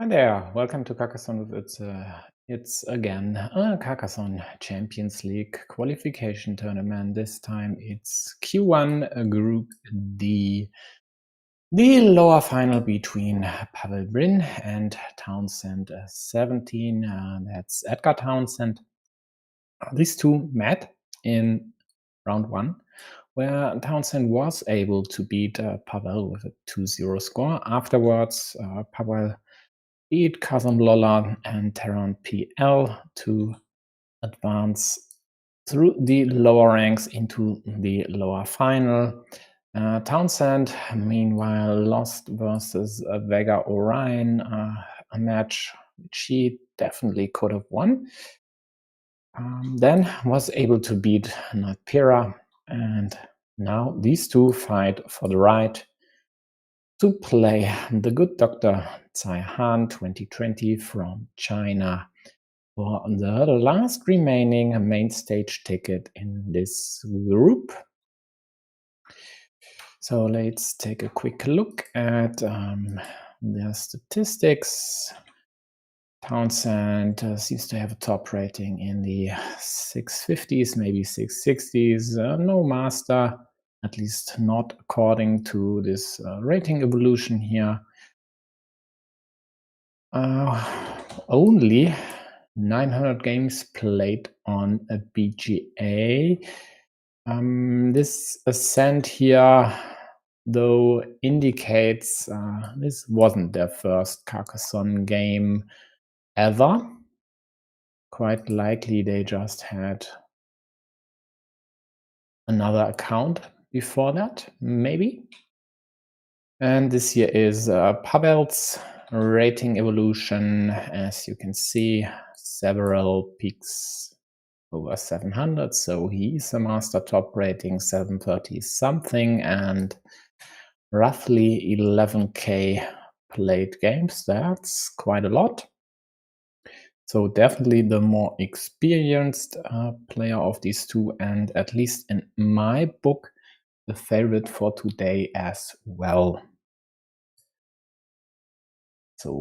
Hi there, welcome to Carcassonne with it's again a Carcassonne Champions League qualification tournament. This time it's Q1 Group D, the lower final between Pavelbrin and Townsend17. That's Edgar Townsend. These two met in round one, where Townsend was able to beat Pavel with a 2-0 score. Afterwards, Pavel beat Kazam Lola and Terran PL to advance through the lower ranks into the lower final. Townsend, meanwhile, lost versus Vega Orion, a match which he definitely could have won. Then was able to beat Natpira, and now these two fight for the right to play the good Dr. Tsai Han 2020 from China for the last remaining main stage ticket in this group. So let's take a quick look at their statistics. Townsend seems to have a top rating in the 650s, maybe 660s. No master, at least not according to this rating evolution here. Only 900 games played on a BGA. This ascent here, though, indicates this wasn't their first Carcassonne game ever. Quite likely they just had another account before that, maybe. And this here is Pavel's rating evolution. As you can see, several peaks over 700, so he's a master top rating 730 something and roughly 11k played games. That's quite a lot. So definitely the more experienced player of these two, and at least in my book, the favorite for today as well. So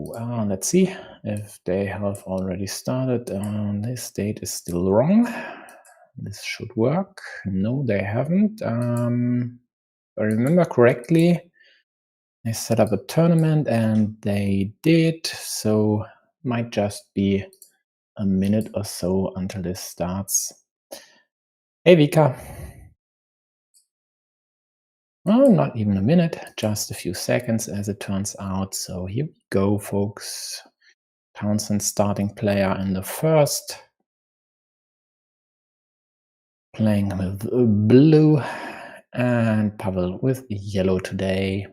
let's see if they have already started. This date is still wrong. This should work. No, they haven't. If I remember correctly, they set up a tournament and they did. So might just be a minute or so until this starts. Hey, Vika. Oh, not even a minute, just a few seconds as it turns out. So here we go, folks. Townsend starting player in the first. Playing with blue and Pavel with yellow today.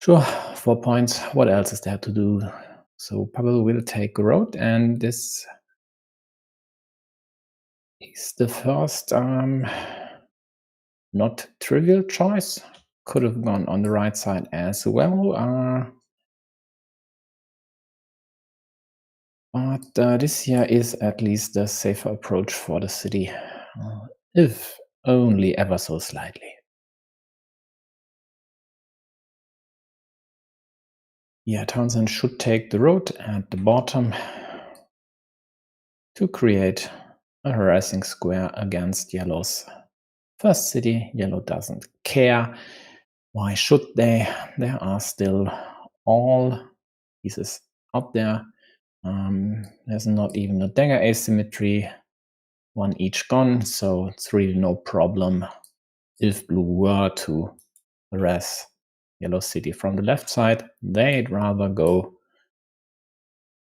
Sure, 4 points. What else is there to do? So Pavel will take road, and this is the first not trivial choice. Could have gone on the right side as well. But this here is at least the safer approach for the city, if only ever so slightly. Yeah, Townsend should take the road at the bottom to create a harassing square against yellow's first city. Yellow doesn't care. Why should they? There are still all pieces out there. There's not even a dagger asymmetry. One each gone, so it's really no problem if blue were to harass yellow city from the left side. They'd rather go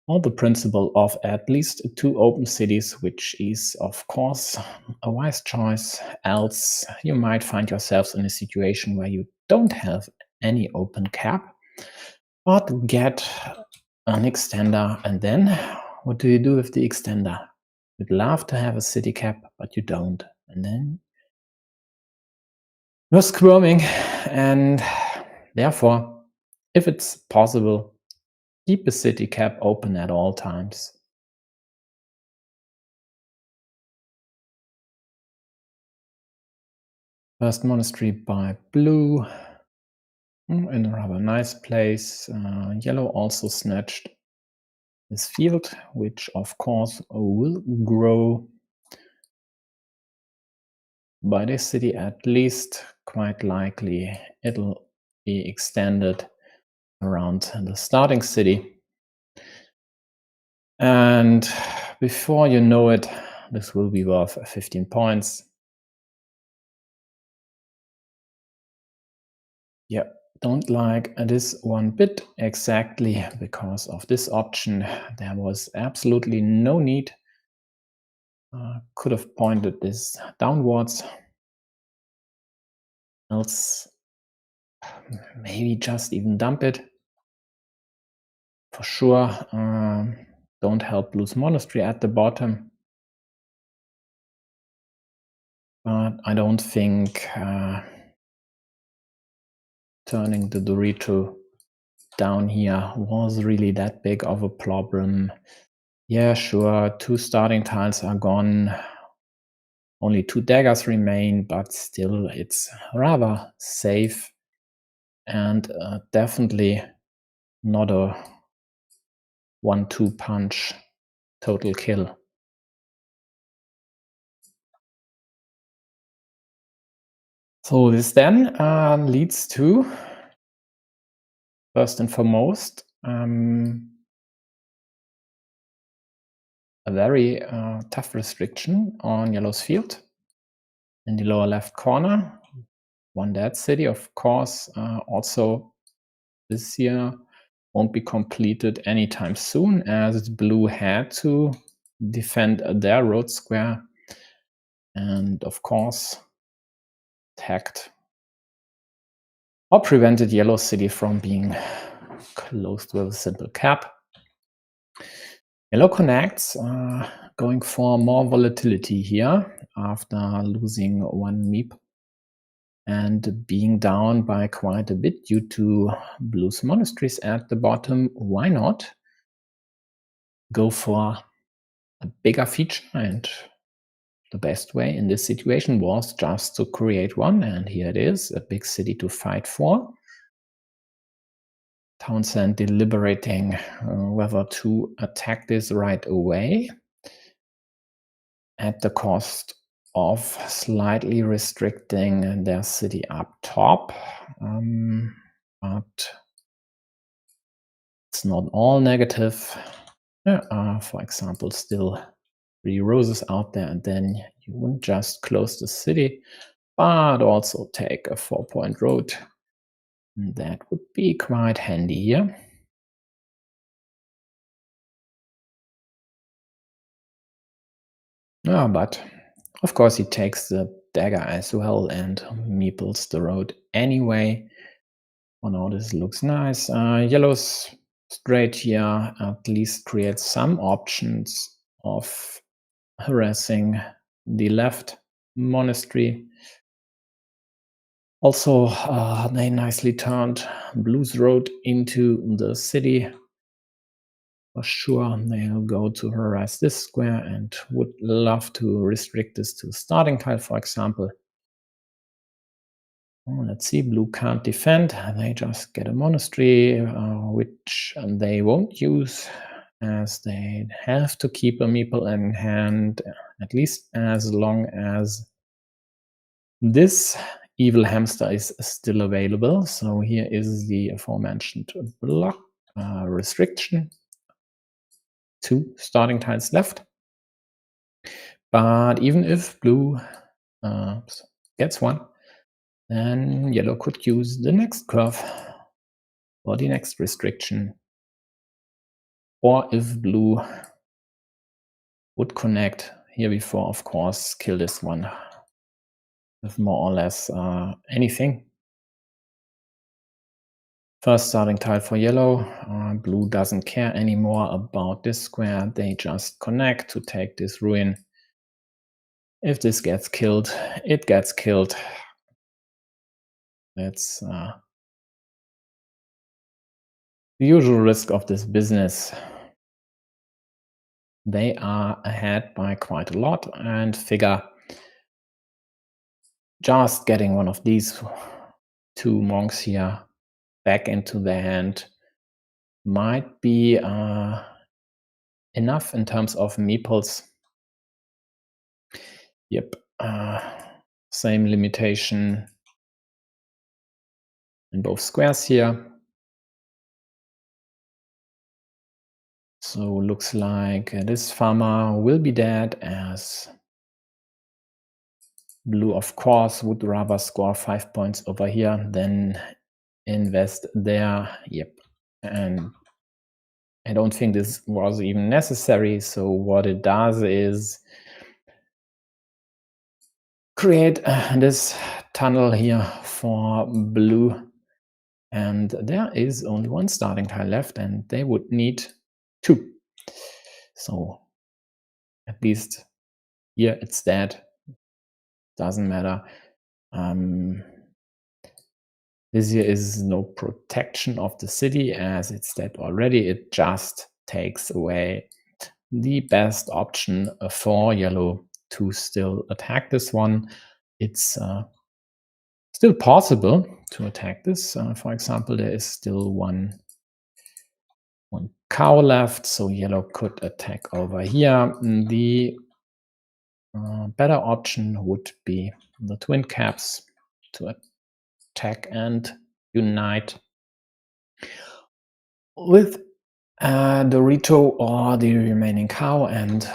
on the principle of at least 2 open cities, which is, of course, a wise choice. Else, you might find yourselves in a situation where you don't have any open cap, but get an extender. And then, what do you do with the extender? You'd love to have a city cap, but you don't. And then you're squirming. And therefore, if it's possible, keep a city cap open at all times. First monastery by blue. in a rather nice place. Yellow also snatched this field, which of course will grow by this city at least. Quite likely it'll be extended around the starting city. And before you know it, this will be worth 15 points. Yeah, don't like this one bit exactly because of this option. There was absolutely no need. Could have pointed this downwards. Else, maybe just even dump it. For sure, don't help Blue's Monastery at the bottom. But I don't think turning the Dorito down here was really that big of a problem. Yeah, sure, 2 starting tiles are gone. Only 2 daggers remain, but still it's rather safe and definitely not a 1-2 punch total kill. So this then leads to, first and foremost, a very tough restriction on Yellow's field. In the lower left corner, 1 dead city, of course. Also, this year won't be completed anytime soon, as Blue had to defend their road square and, of course, tagged or prevented Yellow City from being closed with a simple cap. Yellow connects, going for more volatility here after losing 1 meep and being down by quite a bit due to Blue's Monasteries at the bottom. Why not go for a bigger feature? And the best way in this situation was just to create one, and here it is, a big city to fight for. Townsend deliberating whether to attack this right away at the cost of slightly restricting their city up top. But it's not all negative. There are, for example, still 3 roses out there, and then you wouldn't just close the city, but also take a 4-point road. And that would be quite handy here. But of course he takes the dagger as well and meeples the road anyway. Oh no, this looks nice. Yellow's straight here at least creates some options of harassing the left monastery. Also, they nicely turned Blue's Road into the city. For sure, they'll go to harass this square and would love to restrict this to starting tile, for example. Let's see, Blue can't defend. They just get a monastery, which they won't use, as they have to keep a meeple in hand, at least as long as this evil hamster is still available. So here is the aforementioned block restriction. 2 starting tiles left. But even if Blue gets one, then Yellow could use the next curve or the next restriction. Or if Blue would connect here before, of course, kill this one with more or less anything. First starting tile for Yellow. Blue doesn't care anymore about this square. They just connect to take this ruin. If this gets killed, it gets killed. That's the usual risk of this business. They are ahead by quite a lot, and figure just getting one of these 2 monks here back into their hand might be enough in terms of meeples. Yep, same limitation in both squares here. So looks like this farmer will be dead, as blue, of course, would rather score 5 points over here than invest there. Yep, and I don't think this was even necessary. So what it does is create this tunnel here for blue, and there is only one starting tile left, and they would need 2. So at least here it's dead. Doesn't matter. This here is no protection of the city, as it's dead already. It just takes away the best option for yellow to still attack this one. It's still possible to attack this. For example, there is still one cow left, so yellow could attack over here. The better option would be the twin caps to attack and unite with Dorito or the remaining cow, and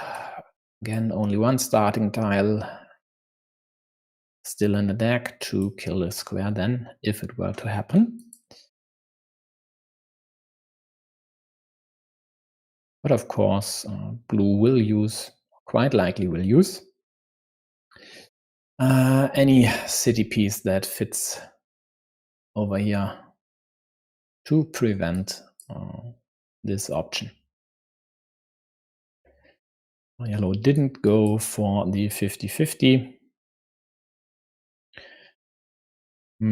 again only one starting tile still in the deck to kill the square then, if it were to happen. But of course, blue will use, quite likely will use, any city piece that fits over here to prevent this option. Yellow didn't go for the 50-50. I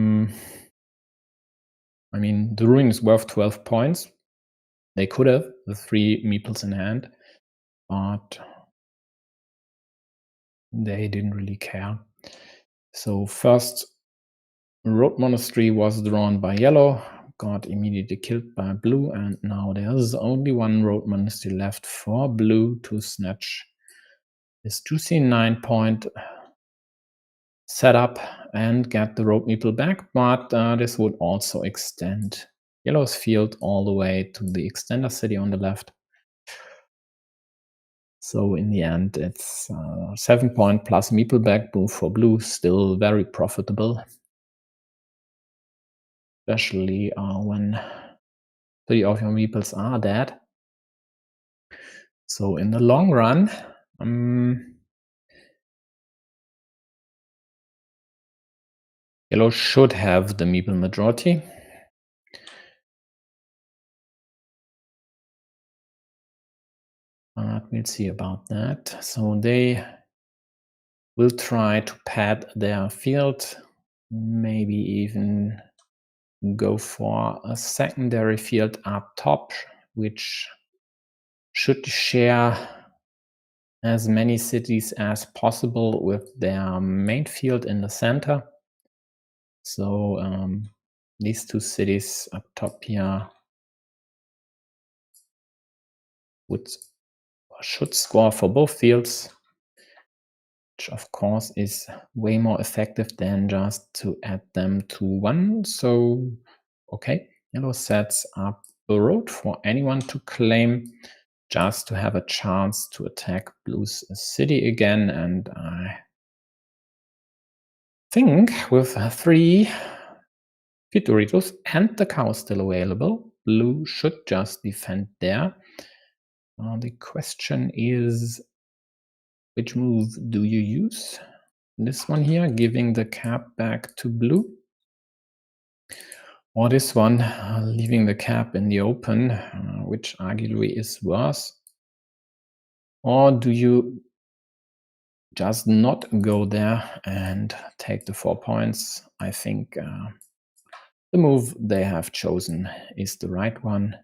mean, the ruin is worth 12 points. They could have the 3 meeples in hand, but they didn't really care. So first road monastery was drawn by yellow, got immediately killed by blue, and now there's only one road monastery left for blue to snatch this juicy 9-point setup and get the road meeple back, but this would also extend yellow's field all the way to the extender city on the left. So in the end, it's 7-point plus meeple back move for blue, still very profitable, especially when 3 of your meeples are dead. So in the long run, yellow should have the meeple majority. We'll see about that. So they will try to pad their field, maybe even go for a secondary field up top, which should share as many cities as possible with their main field in the center. So these 2 cities up top here should score for both fields, which of course is way more effective than just to add them to 1. So okay, yellow sets up a road for anyone to claim, just to have a chance to attack blue's city again. And I think with 3 Doritos and the cow still available, blue should just defend there. The question is, which move do you use? This one here, giving the cap back to blue, or this one, leaving the cap in the open, which arguably is worse? Or do you just not go there and take the 4 points? I think the move they have chosen is the right one.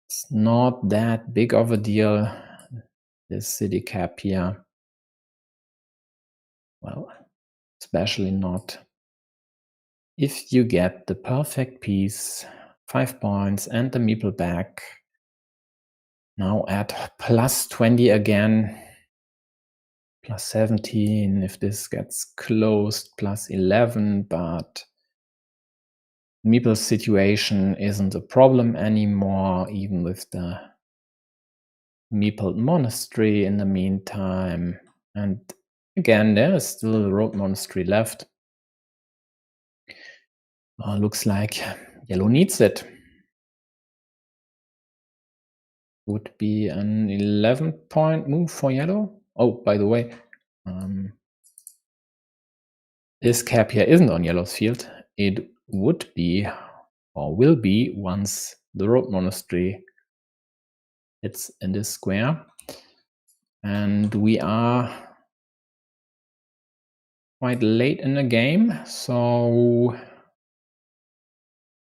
It's not that big of a deal, this city cap here. Well, especially not if you get the perfect piece, 5 points, and the meeple back, now at plus 20 again, plus 17 if this gets closed, plus 11, but meeple's situation isn't a problem anymore, even with the meeple monastery in the meantime. And again, there is still a road monastery left. Looks like yellow needs it. Would be an 11-point move for yellow. Oh, by the way, this cap here isn't on yellow's field. It would be or will be once the road monastery hits in this square. And we are quite late in the game, so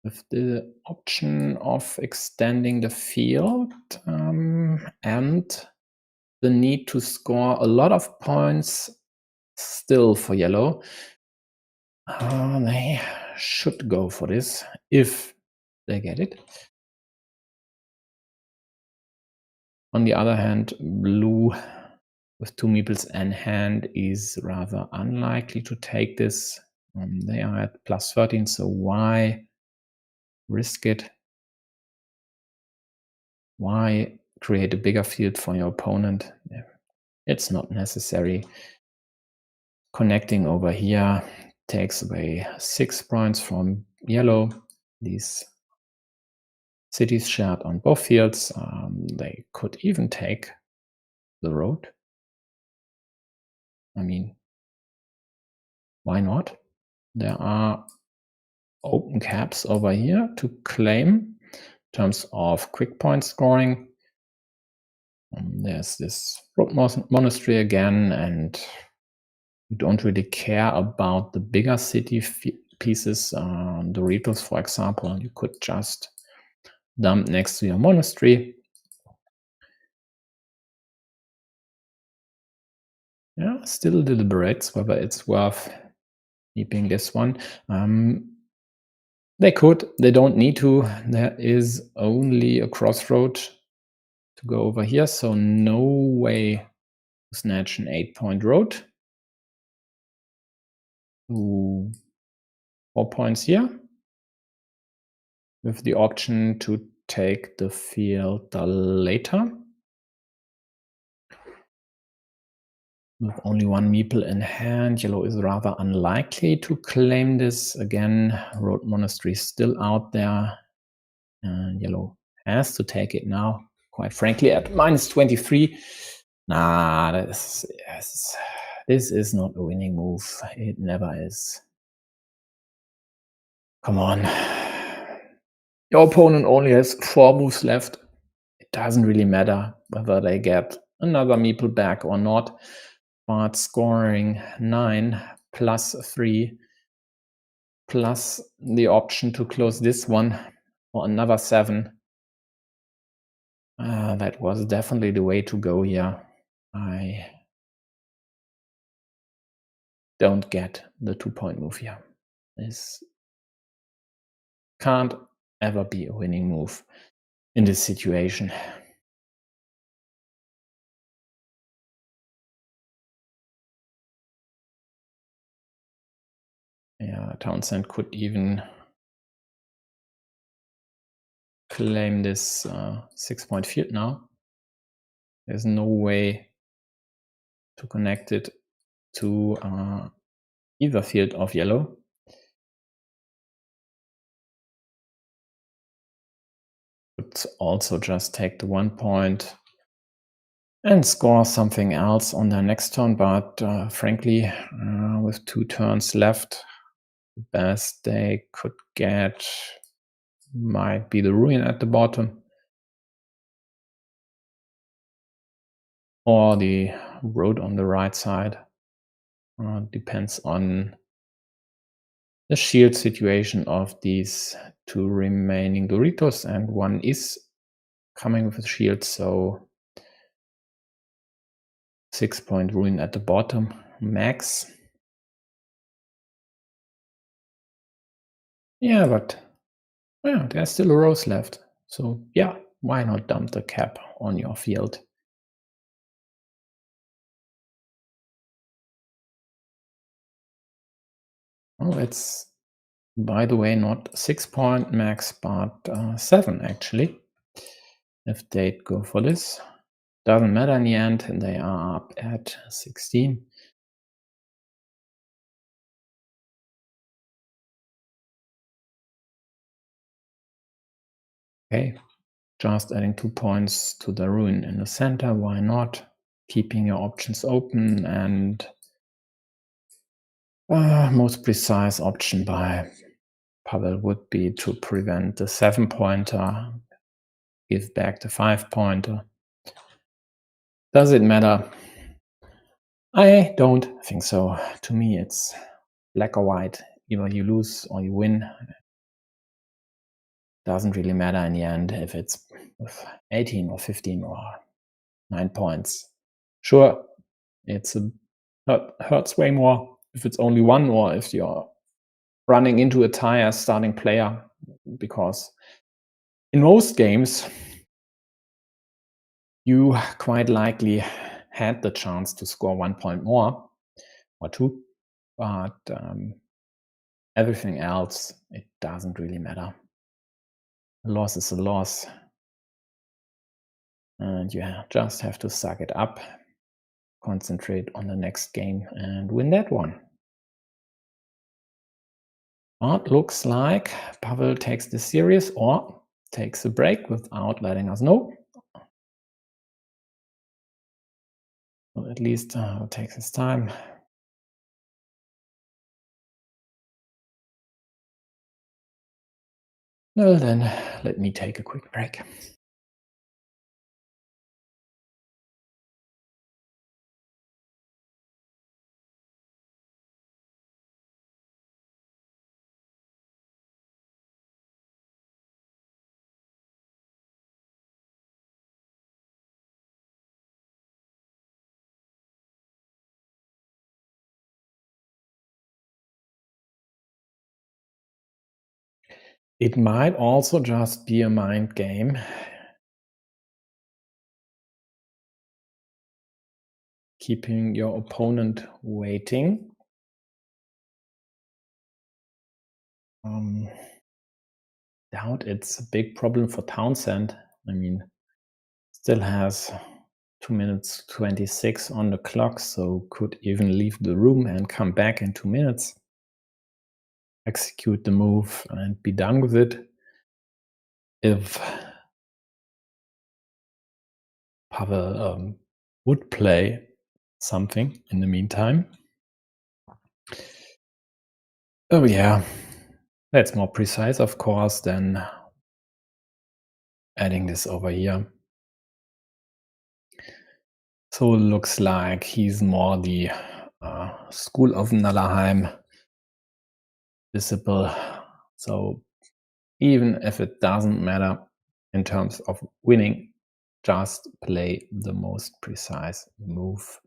with the option of extending the field and the need to score a lot of points still for yellow, they should go for this if they get it. On the other hand, blue with 2 meeples in hand is rather unlikely to take this. They are at plus 13, so why risk it? Why create a bigger field for your opponent? It's not necessary. Connecting over here takes away 6 points from yellow. These cities shared on both fields. They could even take the road. I mean, why not? There are open caps over here to claim in terms of quick point scoring. There's this road monastery again, and you don't really care about the bigger city pieces. Doritos, for example, you could just dump next to your monastery. Yeah, still deliberates whether it's worth keeping this one. They could, they don't need to. There is only a crossroad to go over here, so no way to snatch an 8-point road. 4 points here, with the option to take the field later. With only 1 meeple in hand, yellow is rather unlikely to claim this. Again, road monastery is still out there, and yellow has to take it now. Quite frankly, at minus 23, nah, this is not a winning move. It never is. Come on. Your opponent only has 4 moves left. It doesn't really matter whether they get another meeple back or not. But scoring 9 plus 3 plus the option to close this one for another 7. That was definitely the way to go here. I don't get the 2-point move here. This can't ever be a winning move in this situation. Yeah, Townsend could even claim this 6-point field now. There's no way to connect it to either field of yellow. Could also just take the 1 point and score something else on their next turn, but frankly, with 2 turns left, the best they could get might be the ruin at the bottom, or the road on the right side. Depends on the shield situation of these 2 remaining Doritos, and one is coming with a shield, so 6-point ruin at the bottom max. Yeah, but yeah, there's still rows left. So yeah, why not dump the cap on your field? Oh, it's, by the way, not 6-point max, but 7 actually. If they'd go for this, doesn't matter in the end, and they are up at 16. Okay, just adding 2 points to the ruin in the center. Why not? Keeping your options open, and most precise option by Pavel would be to prevent the 7-pointer, give back the 5-pointer. Does it matter? I don't think so. To me, it's black or white. Either you lose or you win. Doesn't really matter in the end if it's 18 or 15 or 9 points. Sure, it's hurts way more if it's only one, or if you're running into a tie as starting player, because in most games you quite likely had the chance to score 1 point more or 2, but everything else, it doesn't really matter. A loss is a loss, and you just have to suck it up, concentrate on the next game, and win that one. But looks like Pavel takes this serious or takes a break without letting us know. So at least takes his time. Well, then let me take a quick break. It might also just be a mind game. Keeping your opponent waiting. Doubt it's a big problem for Townsend. I mean, still has 2 minutes 26 on the clock, so could even leave the room and come back in 2 minutes. Execute the move and be done with it. If Pavel would play something in the meantime. Oh yeah, that's more precise, of course, than adding this over here. So it looks like he's more the School of Nallerheim disciple. So even if it doesn't matter in terms of winning, just play the most precise move.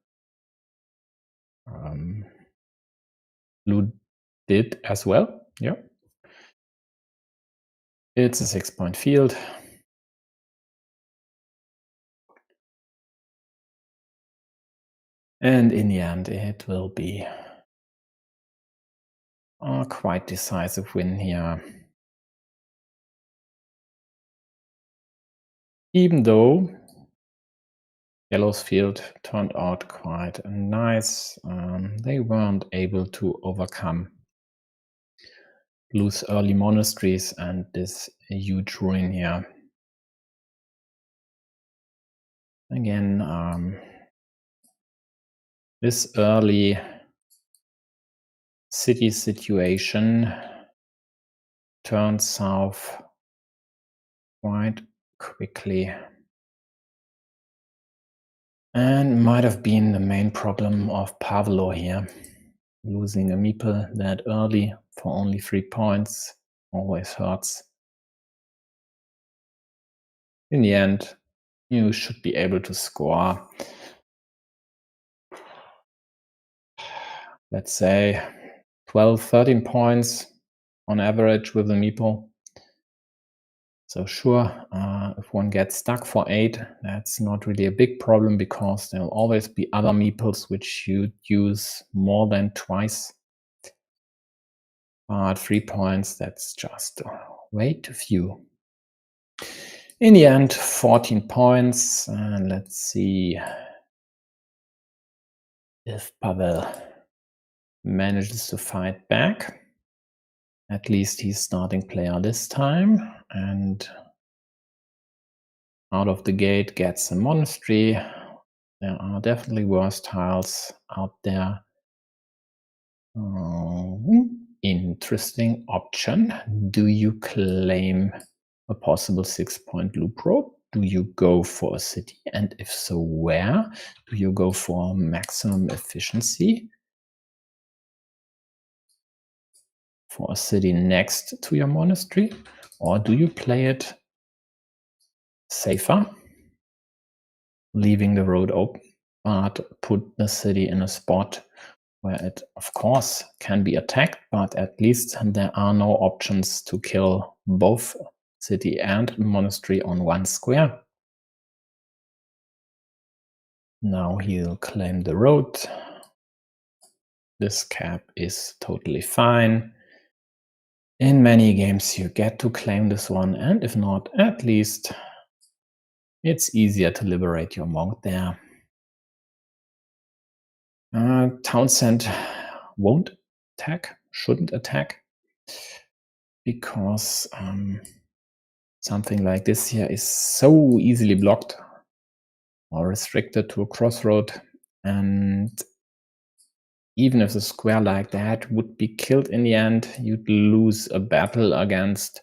Blue did as well. Yeah. It's a 6-point field. And in the end, it will be a quite decisive win here. Even though Yellow's field turned out quite nice, they weren't able to overcome Blue's early monasteries and this huge ruin here. Again, this early city situation turned south quite quickly, and might have been the main problem of Pavlo here. Losing a meeple that early for only 3 points always hurts. In the end, you should be able to score, let's say, 12, 13 points on average with a meeple. So sure, if one gets stuck for 8, that's not really a big problem because there will always be other meeples which you'd use more than twice. But 3 points, that's just way too few. In the end, 14 points. And let's see if Pavel manages to fight back. At least he's starting player this time. And out of the gate gets a monastery. There are definitely worse tiles out there. Interesting option. Do you claim a possible 6-point loop rope? Do you go for a city? And if so, where? Do you go for maximum efficiency? For a city next to your monastery? Or do you play it safer, leaving the road open, but put the city in a spot where it, of course, can be attacked, but at least there are no options to kill both city and monastery on one square. Now he'll claim the road. This cap is totally fine. In many games you get to claim this one, and if not, at least it's easier to liberate your monk there. Townsend won't attack, shouldn't attack, because something like this here is so easily blocked or restricted to a crossroad, and even if a square like that would be killed in the end, you'd lose a battle against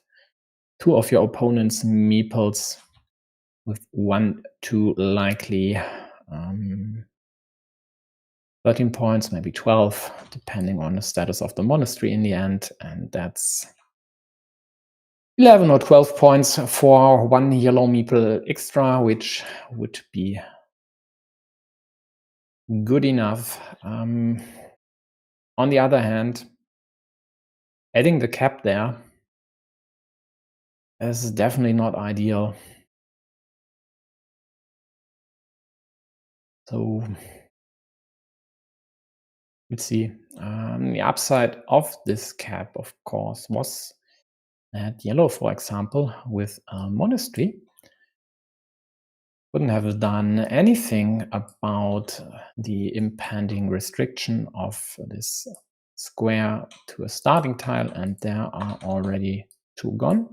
2 of your opponent's meeples with 1 too likely 13 points, maybe 12, depending on the status of the monastery in the end, and that's 11 or 12 points for 1 yellow meeple extra, which would be good enough. On the other hand, adding the cap there is definitely not ideal. So let's see. The upside of this cap, of course, was that yellow, for example, with a monastery, wouldn't have done anything about the impending restriction of this square to a starting tile, and there are already 2 gone.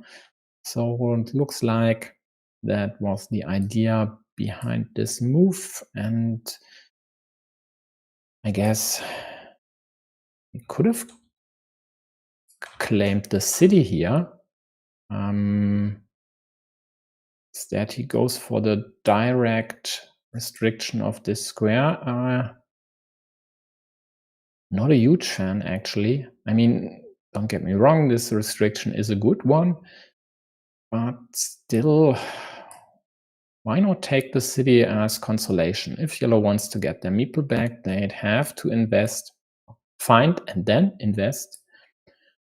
So it looks like that was the idea behind this move, and I guess he could have claimed the city here. Instead, he goes for the direct restriction of this square. Not a huge fan, actually. I mean, don't get me wrong, this restriction is a good one, but still, why not take the city as consolation? If yellow wants to get their meeple back, they'd have to invest, find and then invest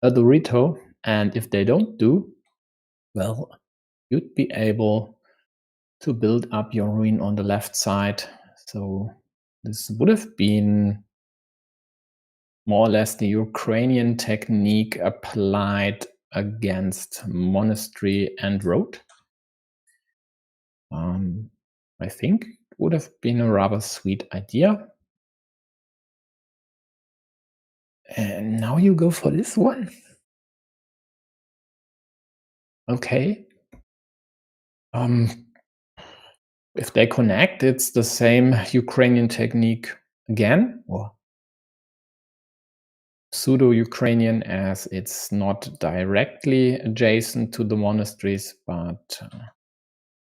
a Dorito, and if they don't do, well, you'd be able to build up your ruin on the left side. So this would have been more or less the Ukrainian technique applied against monastery and road. I think it would have been a rather sweet idea. And now you go for this one? Okay. If they connect, it's the same Ukrainian technique again, or pseudo-Ukrainian, as it's not directly adjacent to the monasteries, but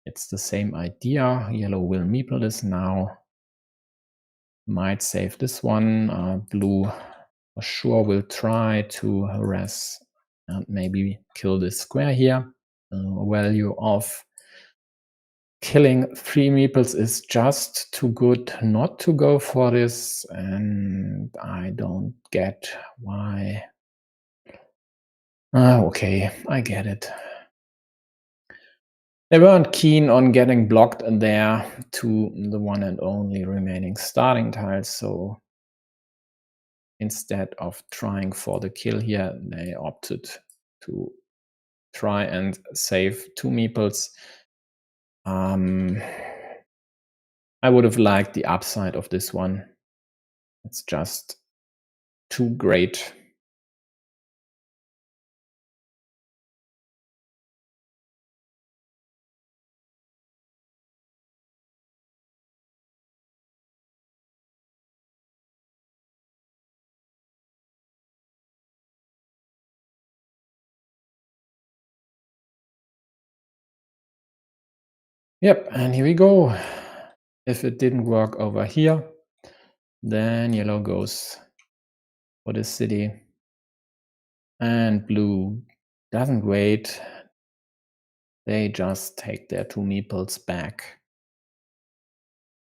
it's the same idea. Yellow will meeple this now. Might save this one. Blue for sure will try to harass and maybe kill this square here. Value of killing 3 meeples is just too good not to go for this, and I don't get why Okay, I get it. They weren't keen on getting blocked in there to the one and only remaining starting tile, so instead of trying for the kill here, they opted to try and save 2 meeples. I would have liked the upside of this one. It's just too great. Yep, and here we go. If it didn't work over here, then yellow goes for the city. And blue doesn't wait. They just take their 2 meeples back.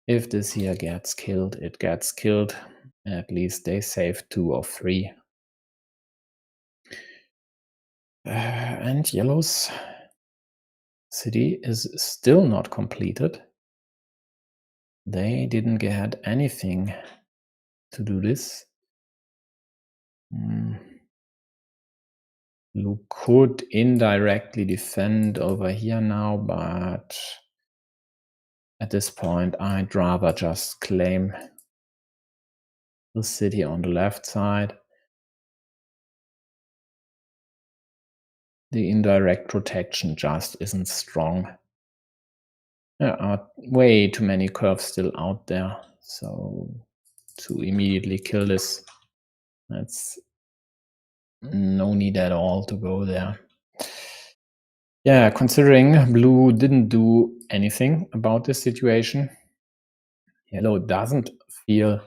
If this here gets killed, it gets killed. At least they save 2 of 3. And yellow's city is still not completed. They didn't get anything to do this. Blue could indirectly defend over here now, but at this point I'd rather just claim the city on the left side. The indirect protection just isn't strong. There are way too many curves still out there, so to immediately kill this, that's no need at all to go there. Yeah, considering blue didn't do anything about this situation, yellow doesn't feel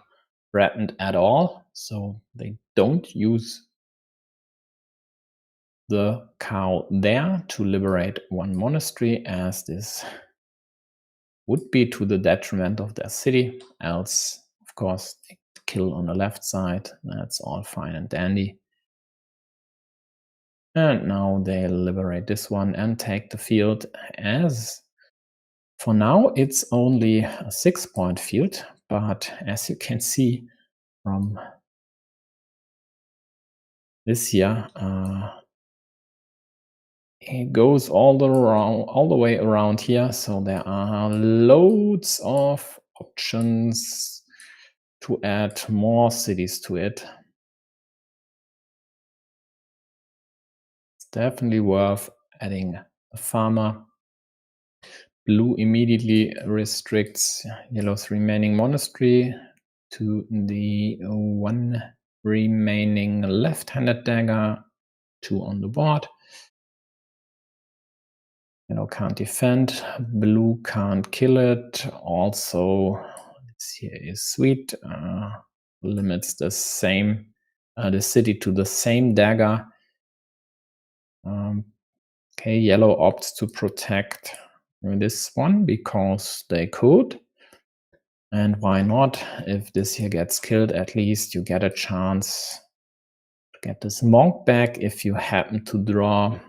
threatened at all, so they don't use the cow there to liberate one monastery, as this would be to the detriment of their city. Else, of course, they kill on the left side. That's all fine and dandy. And now they liberate this one and take the field. As for now, it's only a 6-point field, but as you can see from this here, it goes all the way around here, so there are loads of options to add more cities to it. It's definitely worth adding a farmer. Blue immediately restricts yellow's remaining monastery to the one remaining left-handed dagger, 2 on the board. Yellow can't defend, blue can't kill it. Also, this here is sweet, limits the city to the same dagger. Okay, yellow opts to protect this one because they could. And why not? If this here gets killed, at least you get a chance to get this monk back if you happen to draw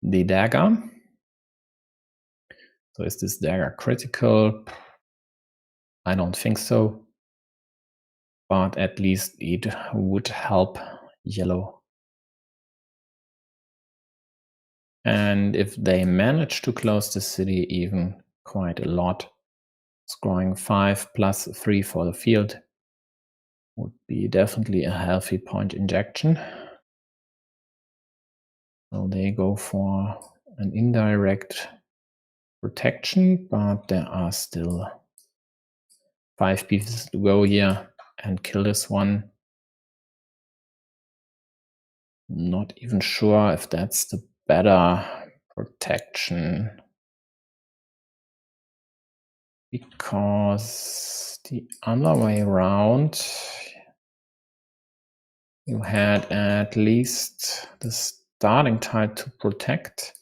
the dagger. So is this dagger critical? I don't think so. But at least it would help yellow. And if they manage to close the city even quite a lot, scoring 5 plus 3 for the field would be definitely a healthy point injection. So they go for an indirect protection, but there are still 5 pieces to go here and kill this one. Not even sure if that's the better protection, because the other way around, you had at least the starting tile to protect,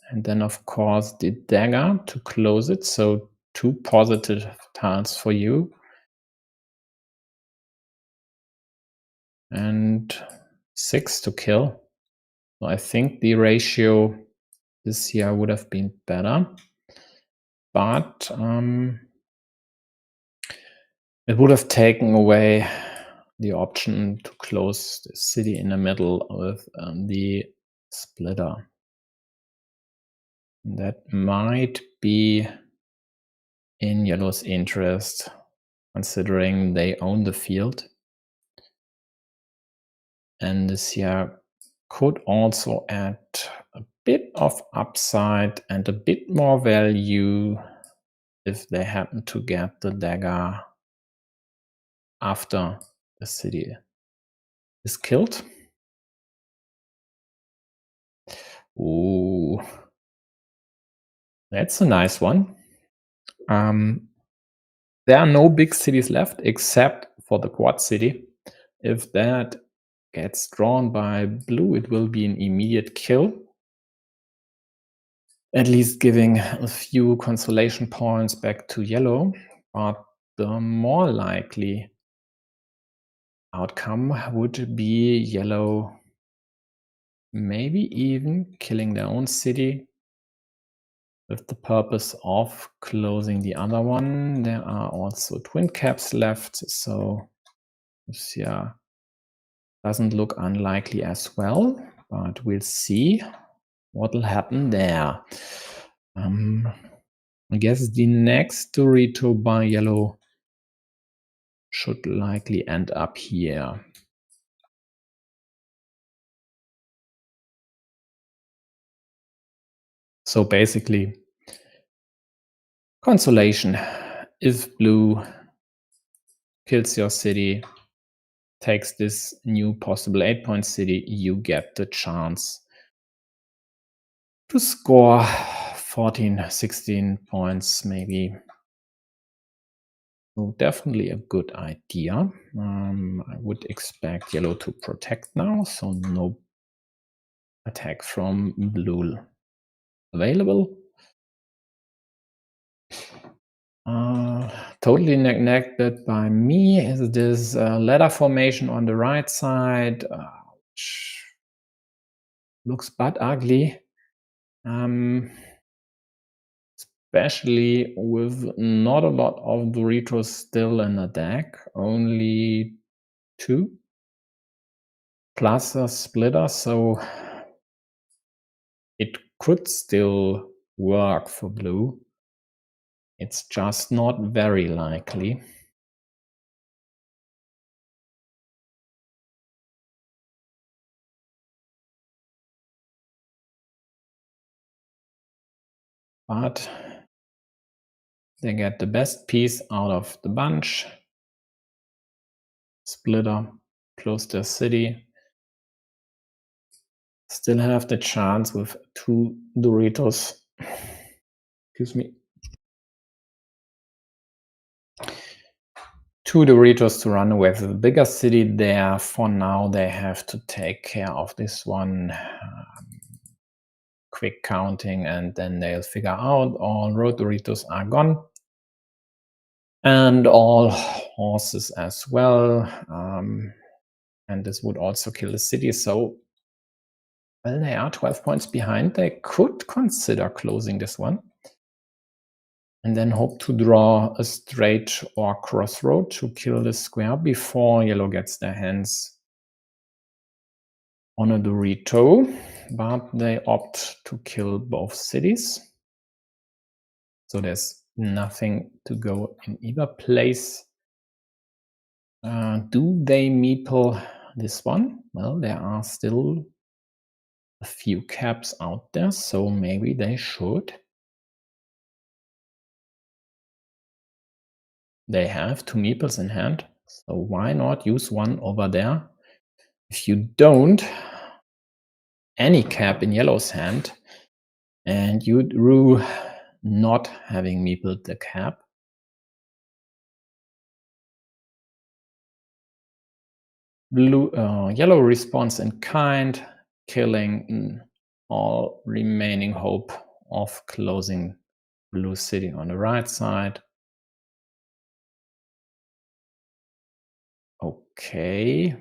and then of course the dagger to close it, so 2 positive tiles for you. and 6 to kill. So I think the ratio this year would have been better, but it would have taken away the option to close the city in the middle with the splitter. That might be in yellow's interest, considering they own the field. And this here could also add a bit of upside and a bit more value if they happen to get the dagger after the city is killed. Ooh, that's a nice one. There are no big cities left except for the quad city. If that gets drawn by blue, it will be an immediate kill. At least giving a few consolation points back to yellow. But the more likely outcome would be yellow maybe even killing their own city with the purpose of closing the other one. There are also twin caps left, so this here doesn't look unlikely as well, but we'll see what will happen there. I guess the next Dorito by yellow should likely end up here. So basically, consolation. If blue kills your city, takes this new possible 8-point city, you get the chance to score 14, 16 points maybe. So definitely a good idea. I would expect yellow to protect now, so no attack from blue available. Totally neglected by me is this ladder formation on the right side, which looks but ugly. Especially with not a lot of Doritos still in the deck, only 2 plus a splitter, so it could still work for blue. It's just not very likely. But they get the best piece out of the bunch. Splitter, close their city. Still have the chance with 2 Doritos. Excuse me. 2 Doritos to run away with the bigger city there. For now, they have to take care of this one. Quick counting, and then they'll figure out all road Doritos are gone. And all horses as well. And this would also kill the city. So, well, they are 12 points behind. They could consider closing this one. And then hope to draw a straight or crossroad to kill this square before yellow gets their hands on a Dorito. But they opt to kill both cities. So there's nothing to go in either place. Do they meeple this one? Well, there are still a few caps out there, so maybe they should. They have 2 meeples in hand, so why not use one over there? If you don't, any cap in yellow's hand, and you drew not having meepled the cap, yellow responds in kind, killing all remaining hope of closing blue city on the right side. Okay.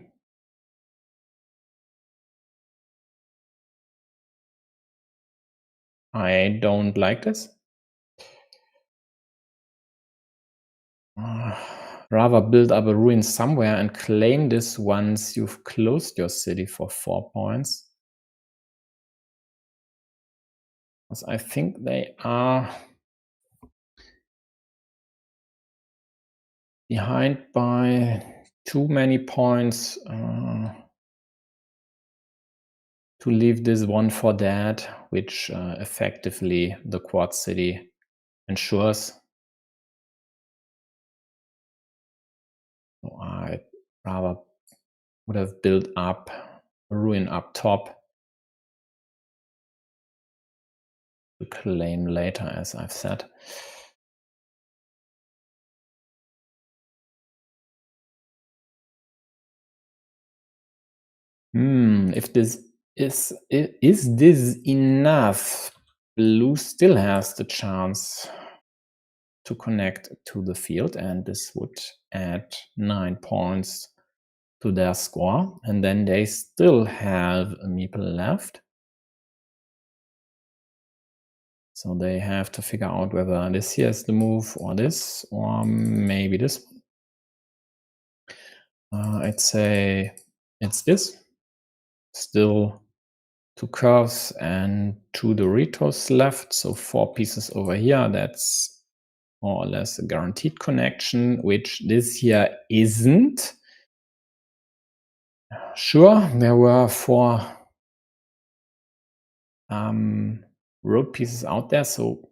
I don't like this. Rather build up a ruin somewhere and claim this once you've closed your city for 4 points. Because I think they are behind by too many points to leave this one for dead, which effectively the quad city ensures. So I rather would have built up a ruin up top to claim later, as I've said. If this is this enough? Blue still has the chance to connect to the field, and this would add 9 points to their score, and then they still have a meeple left. So they have to figure out whether this here is the move or this, or maybe this one. I'd say it's this. Still 2 curves and 2 Doritos left, so 4 pieces over here. That's more or less a guaranteed connection, which this here isn't. Sure, there were 4 road pieces out there, so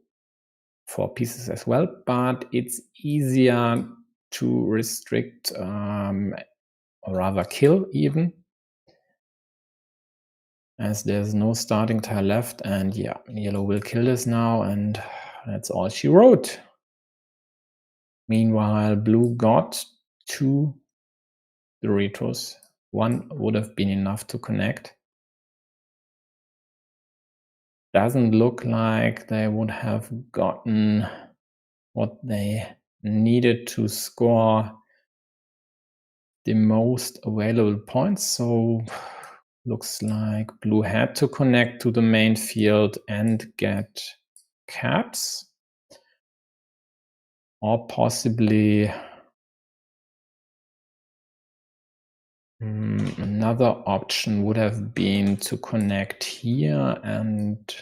4 pieces as well, but it's easier to restrict or rather kill even, as there's no starting tile left, and yeah, yellow will kill this now, and that's all she wrote. Meanwhile, blue got 2 Doritos. 1 would have been enough to connect. Doesn't look like they would have gotten what they needed to score the most available points. So looks like blue had to connect to the main field and get caps, or possibly another option would have been to connect here and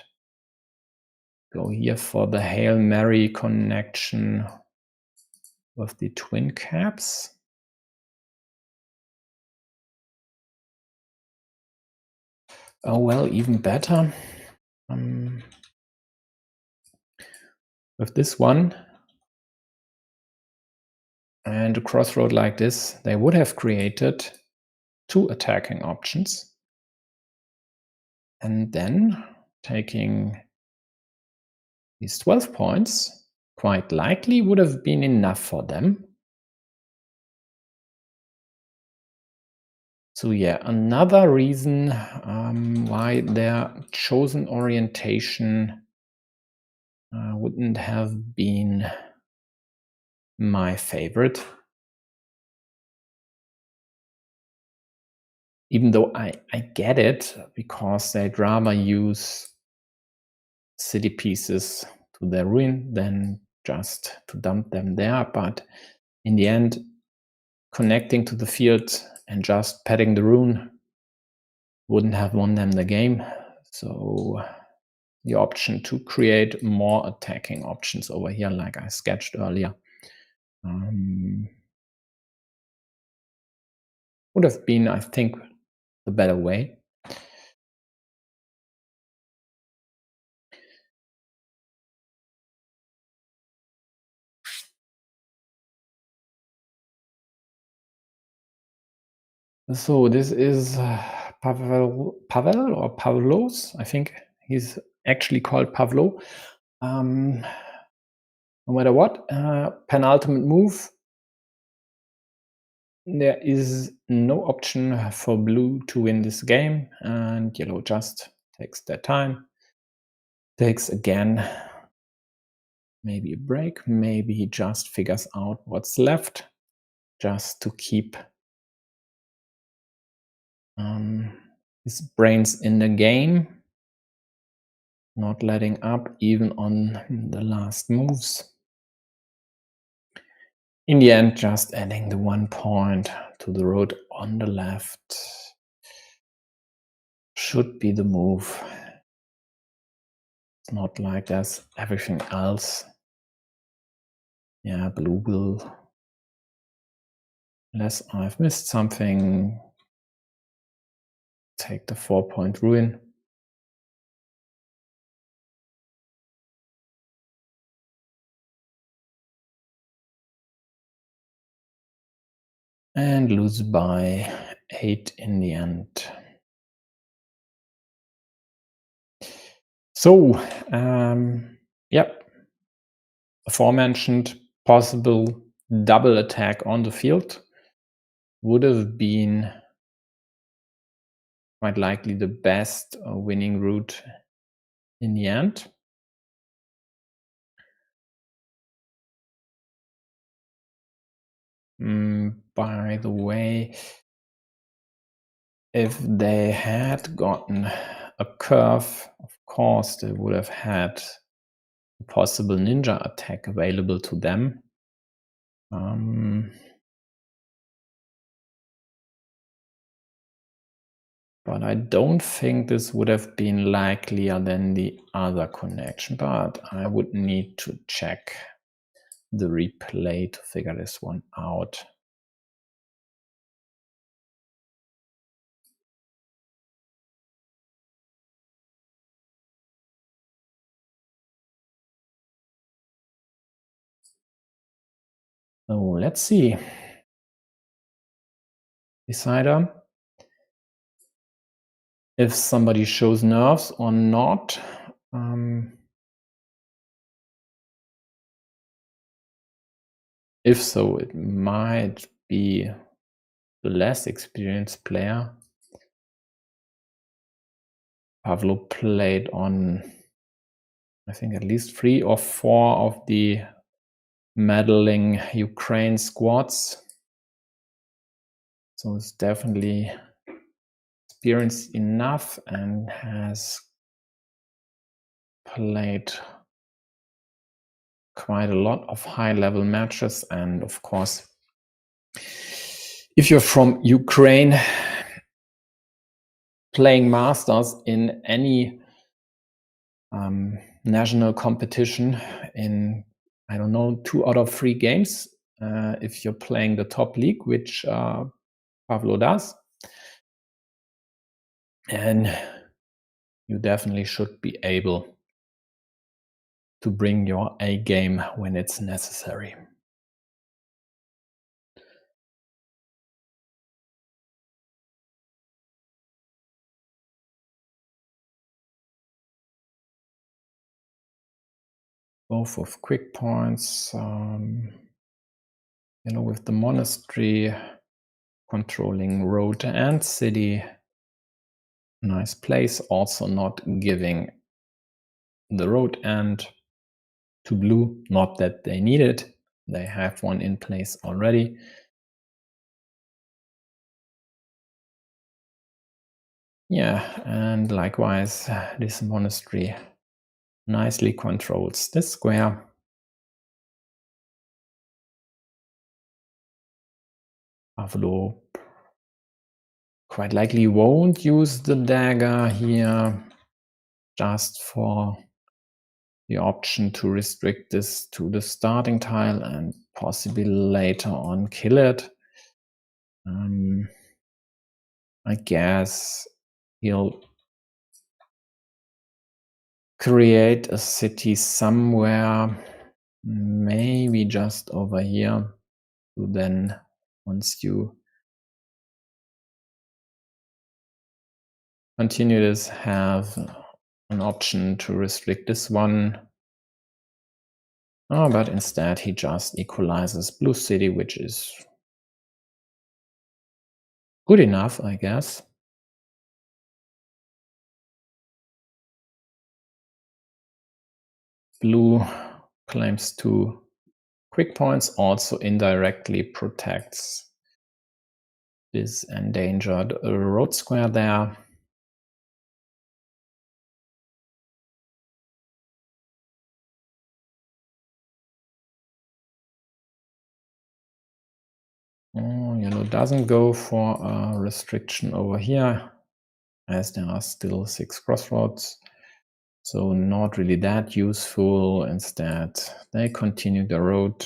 go here for the Hail Mary connection with the twin caps. Oh well, even better. With this one and a crossroad like this, they would have created 2 attacking options. And then taking these 12 points quite likely would have been enough for them. So yeah, another reason why their chosen orientation wouldn't have been my favorite. Even though I get it, because they'd rather use city pieces to their ruin than just to dump them there. But in the end, connecting to the field and just padding the ruin wouldn't have won them the game. So the option to create more attacking options over here, like I sketched earlier, would have been, I think, the better way. So this is Pavel or Pavlos. I think he's actually called Pavlo. No matter what, penultimate move. There is no option for blue to win this game, and yellow just takes their time. Takes again maybe a break, maybe he just figures out what's left just to keep his brains in the game. not letting up even on the last moves. In the end, just adding the 1 point to the road on the left should be the move. It's not like there's everything else. Yeah, blue will, unless I've missed something, take the 4-point ruin. And lose by 8 in the end. So, yep, aforementioned possible double attack on the field would have been quite likely the best winning route in the end. By the way, if they had gotten a curve, of course, they would have had a possible ninja attack available to them. But I don't think this would have been likelier than the other connection, but I would need to check the replay to figure this one out. So let's see. Decider. If somebody shows nerves or not. If so, it might be the less experienced player. Pavlo played on, I think, at least 3 or 4 of the meddling Ukraine squads. So it's definitely experienced enough and has played quite a lot of high-level matches. And of course, if you're from Ukraine, playing Masters in any national competition in, I don't know, 2 out of 3 games, if you're playing the top league, which Pavlo does, and you definitely should be able to bring your A game when it's necessary. Both of quick points, with the monastery controlling road and city. Nice place, also not giving the road end to blue, not that they need it. They have one in place already. Yeah, and likewise, this monastery nicely controls this square. Pavlo quite likely won't use the dagger here, just for the option to restrict this to the starting tile and possibly later on kill it. I guess he'll create a city somewhere, maybe just over here. So then once you continue this, have an option to restrict this one. But instead he just equalizes blue city, which is good enough, I guess. Blue claims 2 quick points, also indirectly protects this endangered road square there. Yellow doesn't go for a restriction over here, as there are still 6 crossroads. So not really that useful. Instead, they continue the road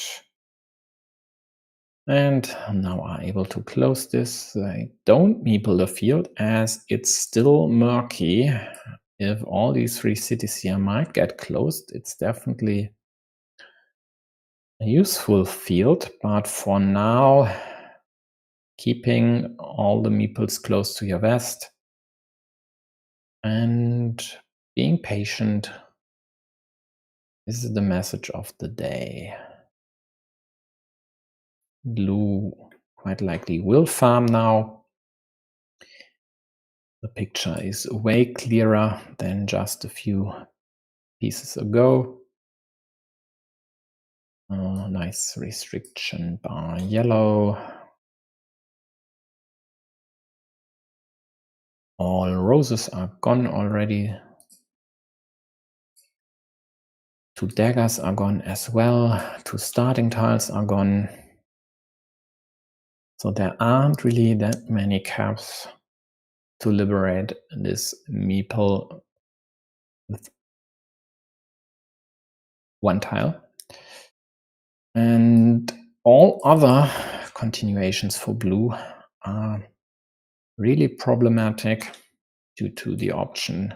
and now are able to close this. They don't meeple the field as it's still murky. If all these 3 cities here might get closed, it's definitely a useful field, but for now, keeping all the meeples close to your vest and being patient is the message of the day. Blue quite likely will farm now. The picture is way clearer than just a few pieces ago. Nice restriction by yellow. All roses are gone already. 2 daggers are gone as well. 2 starting tiles are gone. So there aren't really that many caps to liberate this meeple with 1 tile. And all other continuations for blue are really problematic due to the option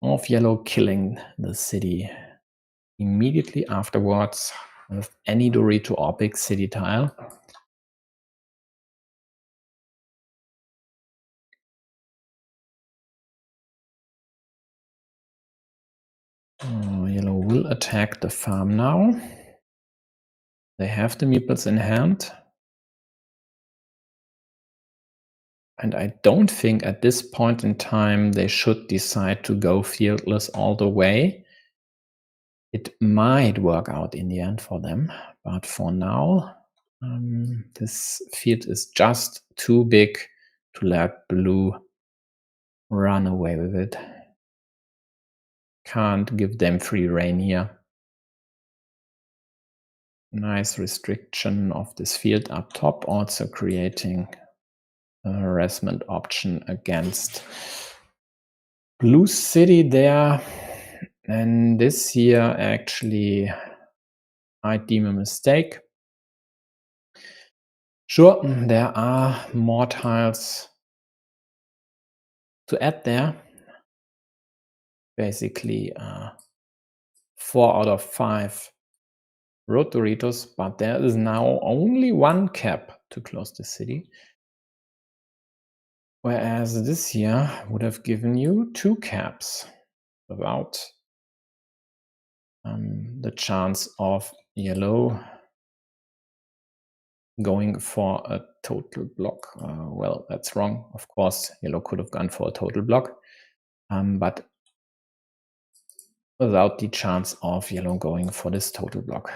of yellow killing the city immediately afterwards with any Dorito or big city tile. Yellow will attack the farm now. They have the meeples in hand. And I don't think at this point in time they should decide to go fieldless all the way. It might work out in the end for them, but for now, this field is just too big to let blue run away with it. Can't give them free rein here. Nice restriction of this field up top, also creating a harassment option against blue city there. And this here actually I deem a mistake. Sure, there are more tiles to add there. Basically 4 out of 5 road Doritos, but there is now only 1 cap to close the city. Whereas this here would have given you 2 caps without the chance of yellow going for a total block. Well, that's wrong. Of course, yellow could have gone for a total block, but without the chance of yellow going for this total block.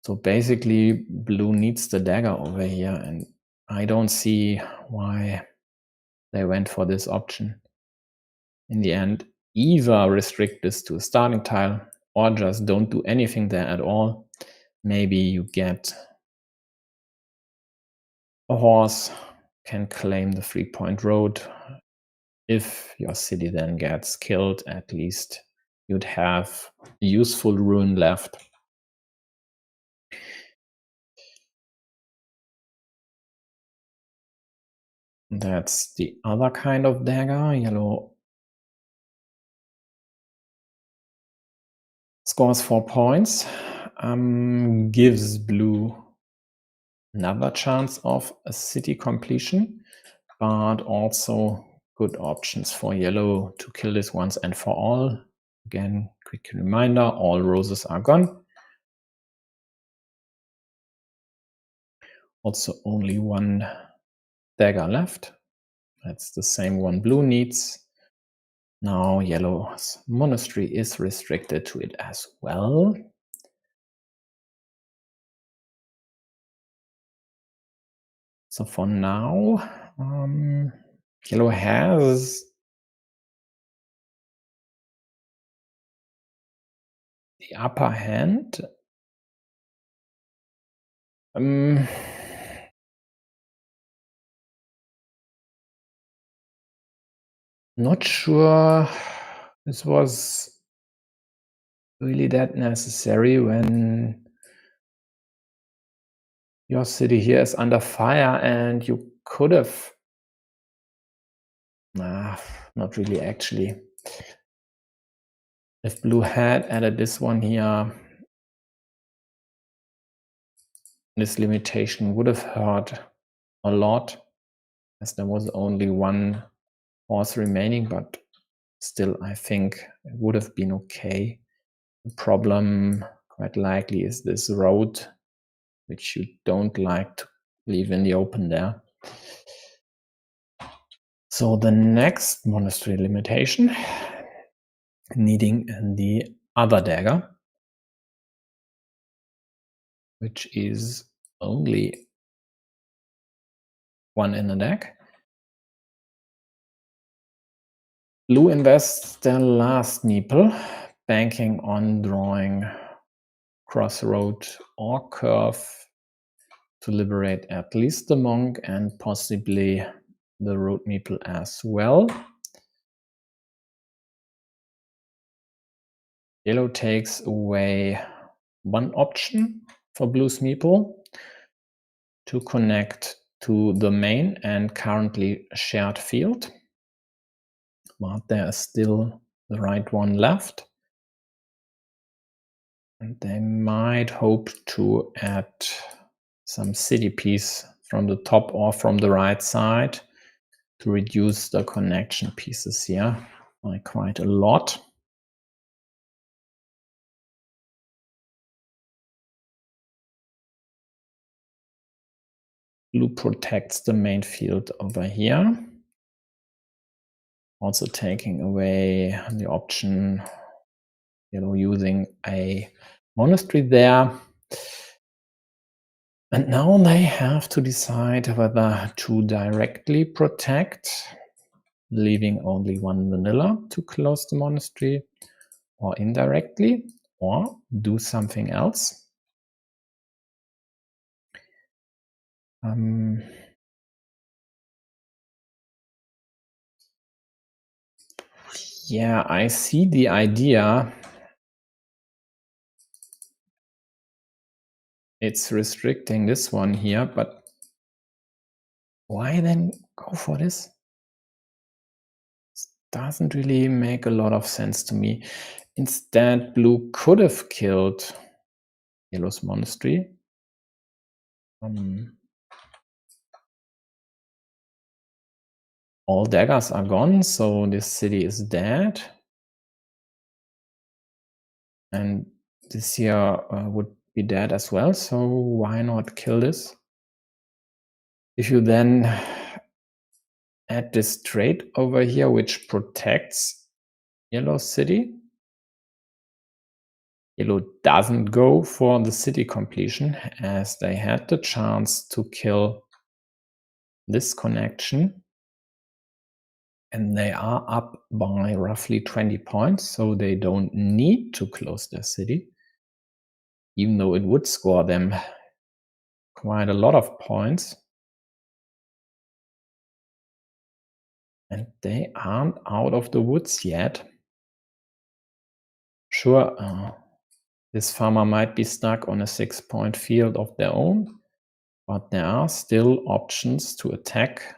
So basically, blue needs the dagger over here, and I don't see why they went for this option. In the end, either restrict this to a starting tile or just don't do anything there at all. Maybe you get a horse, can claim the 3-point road. If your city then gets killed, at least you'd have useful ruin left. That's the other kind of dagger. Yellow scores 4 points, gives blue another chance of a city completion, but also good options for yellow to kill this once and for all. Again, quick reminder, all roses are gone. Also only 1 dagger left. That's the same one blue needs. Now yellow's monastery is restricted to it as well. So for now, yellow has the upper hand. Not sure this was really that necessary when your city here is under fire and you could have... not really actually. If blue had added this one here, this limitation would have hurt a lot, as there was only one horse remaining, but still I think it would have been okay. The problem quite likely is this road, which you don't like to leave in the open there. So the next monastery limitation, needing the other dagger, which is only one in the deck. Blue invests their last meeple, banking on drawing crossroad or curve to liberate at least the monk and possibly the road meeple as well. Yellow takes away one option for blue's meeple to connect to the main and currently shared field, but there is still the right one left. And they might hope to add some city piece from the top or from the right side to reduce the connection pieces here by quite a lot. Blue protects the main field over here, also taking away the option, yellow using a monastery there. And now they have to decide whether to directly protect, leaving only one vanilla to close the monastery, or indirectly, or do something else. Yeah, I see the idea. It's restricting this one here, but why then go for this? Doesn't really make a lot of sense to me. Instead, blue could have killed yellow's monastery. All daggers are gone, so this city is dead. And this here would be dead as well, so why not kill this? If you then add this trait over here, which protects yellow city, yellow doesn't go for the city completion, as they had the chance to kill this connection. And they are up by roughly 20 points, so they don't need to close their city, even though it would score them quite a lot of points. And they aren't out of the woods yet. Sure, this farmer might be stuck on a 6-point field of their own, but there are still options to attack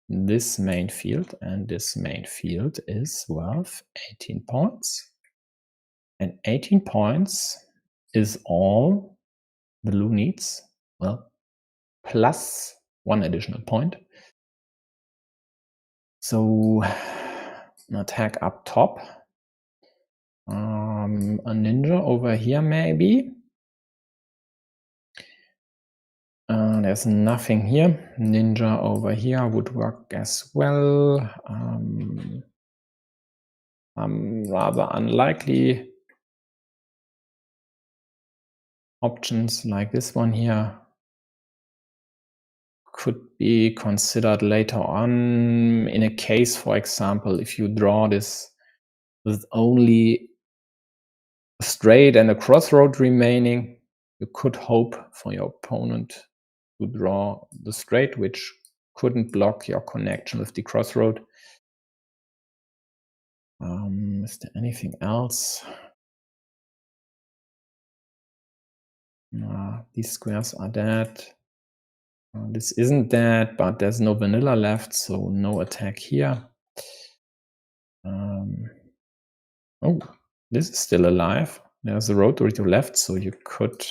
this main field, and this main field is worth 18 points. And 18 points is all blue needs, well, plus one additional point. So an attack up top. A ninja over here maybe. There's nothing here. Ninja over here would work as well. Rather unlikely options like this one here could be considered later on in a case, for example, if you draw this with only a straight and a crossroad remaining, You could hope for your opponent to draw the straight, which couldn't block your connection with the crossroad. Is there anything else? These squares are dead. This isn't dead, but there's no vanilla left, so no attack here. Oh, this is still alive. There's a rotary to left, so you could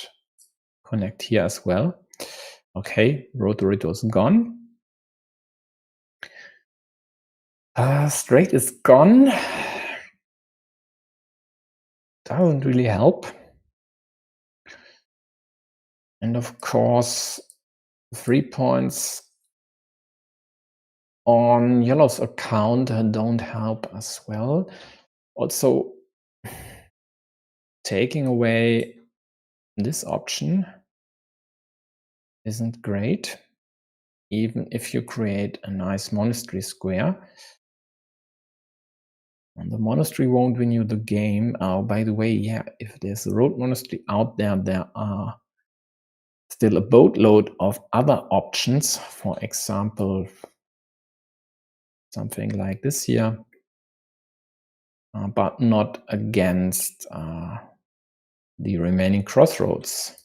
connect here as well. Okay, rotary is gone. Straight is gone. Doesn't really help. And of course, 3 points on yellow's account don't help as well. Also, taking away this option isn't great, even if you create a nice monastery square. And the monastery won't win you the game. By the way, yeah, if there's a road monastery out there, there are still a boatload of other options. For example, something like this here, but not against the remaining crossroads.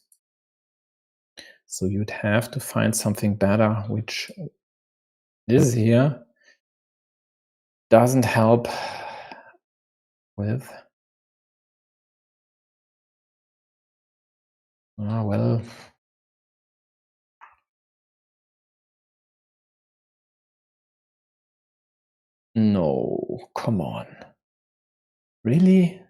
So you'd have to find something better, which this here doesn't help with. Well, no, come on. Really?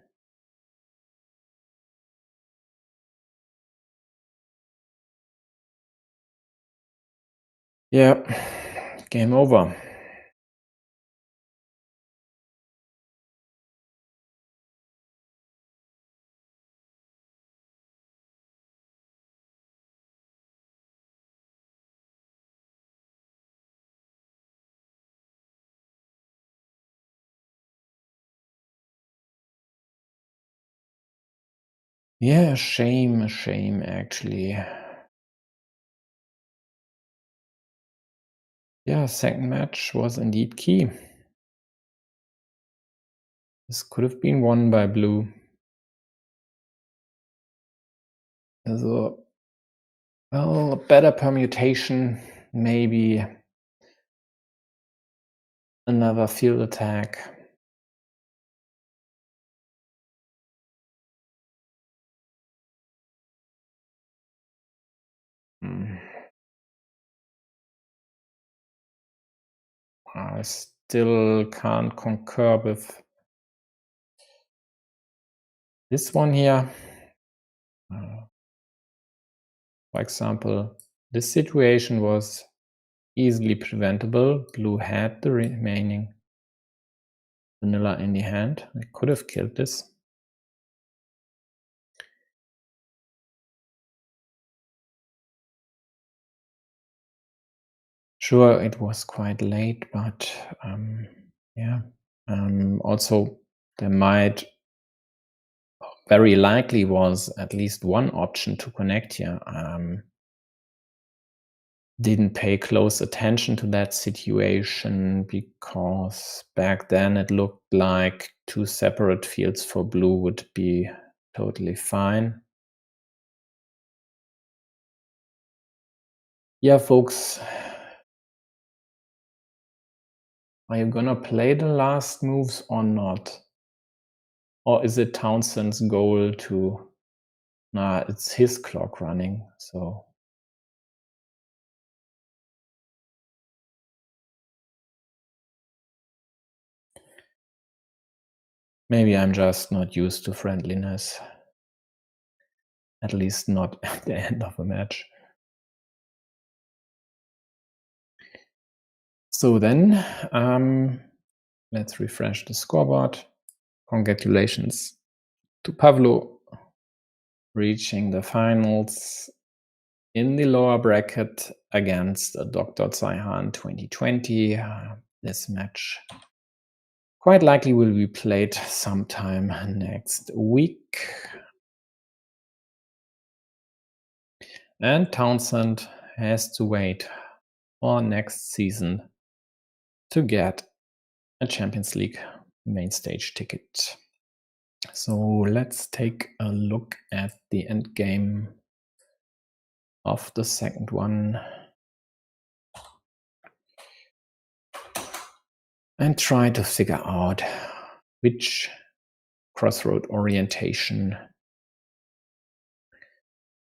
Yeah, game over. Yeah, shame, actually. Yeah, second match was indeed key. This could have been won by blue. Also, well, a better permutation, maybe another field attack. I still can't concur with this one here. For example, this situation was easily preventable. Blue had the remaining vanilla in the hand. I could have killed this. Sure, it was quite late, but yeah. Also, there might very likely was at least one option to connect here. Didn't pay close attention to that situation because back then it looked like 2 separate fields for blue would be totally fine. Yeah, folks, are you gonna play the last moves or not? Or is it Townsend's goal to... Nah, it's his clock running, so... Maybe I'm just not used to friendliness. At least not at the end of a match. So then, let's refresh the scoreboard. Congratulations to Pavlo reaching the finals in the lower bracket against Dr. Zaihan 2020. This match quite likely will be played sometime next week. And Townsend has to wait for next season to get a Champions League main stage ticket. So let's take a look at the end game of the second one and try to figure out which crossroad orientation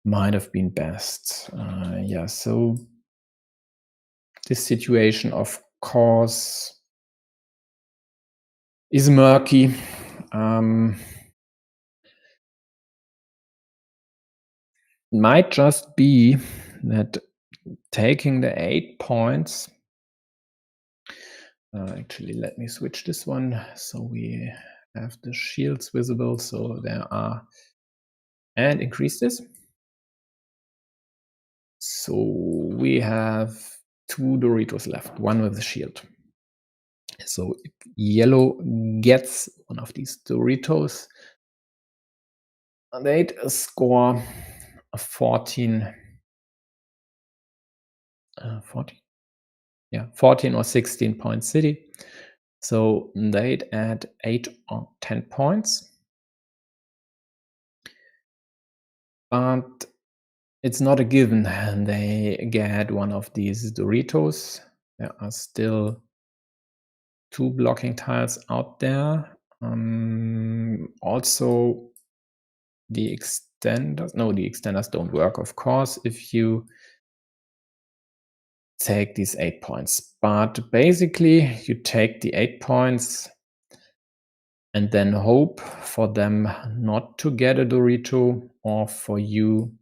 might have been best. Yeah, so this situation, of course, is murky. Might just be that taking the 8 points, actually let me switch this one so we have the shields visible, so there are, and increase this. So we have 2 Doritos left, one with the shield. So if yellow gets one of these Doritos, they'd score a 14 or 16 point city. So they'd add 8 or 10 points. But it's not a given they get one of these Doritos. There are still 2 blocking tiles out there. Also, the extenders don't work, of course, if you take these 8 points. But basically, you take the 8 points and then hope for them not to get a Dorito or for you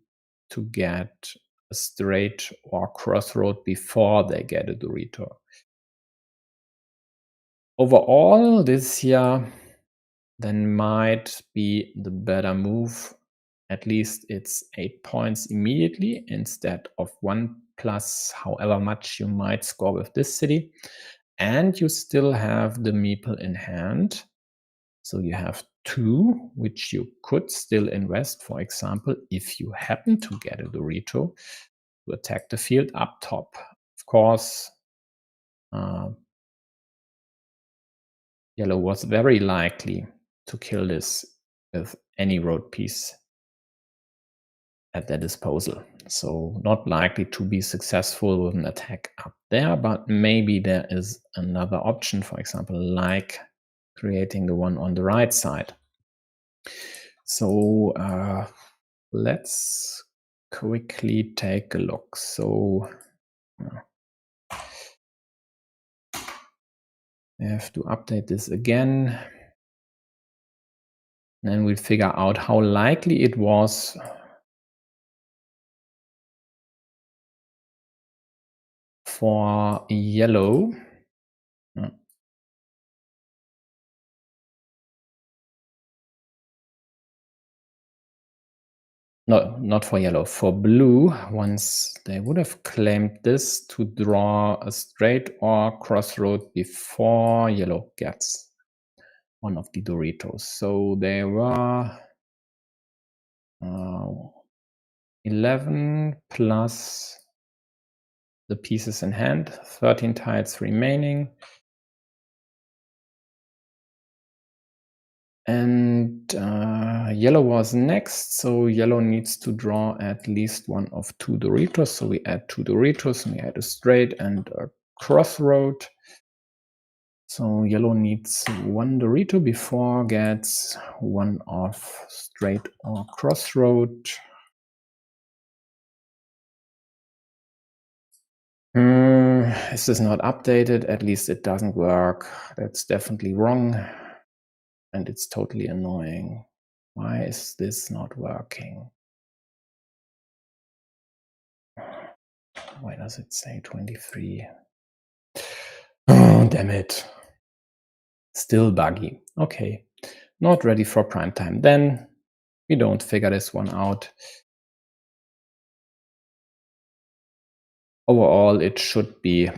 to get a straight or crossroad before they get a Dorito. Overall, this here then might be the better move. At least it's 8 points immediately instead of 1 plus however much you might score with this city. And you still have the meeple in hand. So you have 2, which you could still invest, for example, if you happen to get a Dorito, to attack the field up top. Of course, yellow was very likely to kill this with any road piece at their disposal. So not likely to be successful with an attack up there, but maybe there is another option, for example, like creating the one on the right side. So let's quickly take a look. So I have to update this again. Then we'll figure out how likely it was for yellow. No, not for yellow, for blue, once they would have claimed this to draw a straight or crossroad before yellow gets one of the Doritos. So they were 11 plus the pieces in hand, 13 tiles remaining. And yellow was next, so yellow needs to draw at least one of 2 Doritos. So we add 2 Doritos and we add a straight and a crossroad. So yellow needs 1 Dorito before gets one of straight or crossroad. Is this not updated? At least it doesn't work. That's definitely wrong. And it's totally annoying. Why is this not working? Why does it say 23? Oh, damn it. Still buggy. Okay. Not ready for prime time. Then we don't figure this one out. Overall, it should be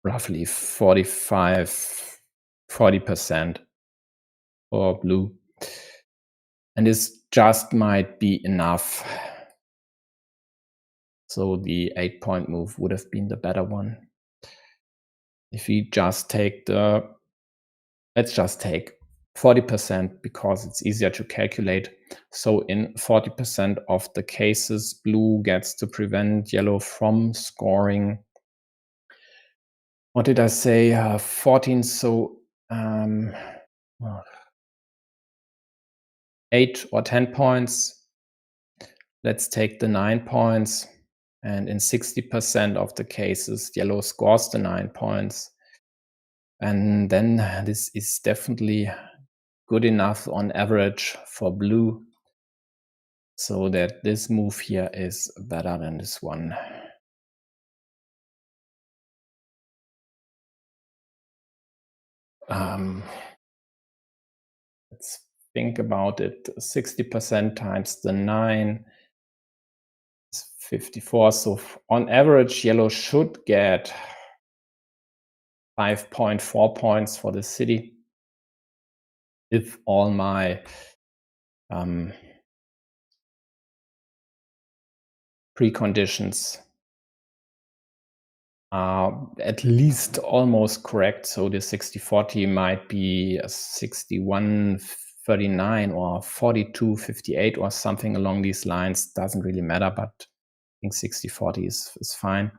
roughly 40% for blue. And this just might be enough. So the 8-point move would have been the better one. If we just take let's just take 40% because it's easier to calculate. So in 40% of the cases, blue gets to prevent yellow from scoring. What did I say? 14, so 8 or 10 points. Let's take the 9 points. And in 60% of the cases, yellow scores the 9 points. And then this is definitely good enough on average for blue, so that this move here is better than this one. Let's think about it. 60% times the 9 is 54. So on average, yellow should get 5.4 points for the city if all my preconditions are at least almost correct. So the 60-40 might be a 61-39 or 42-58 or something along these lines. Doesn't really matter, but I think 60-40 is fine.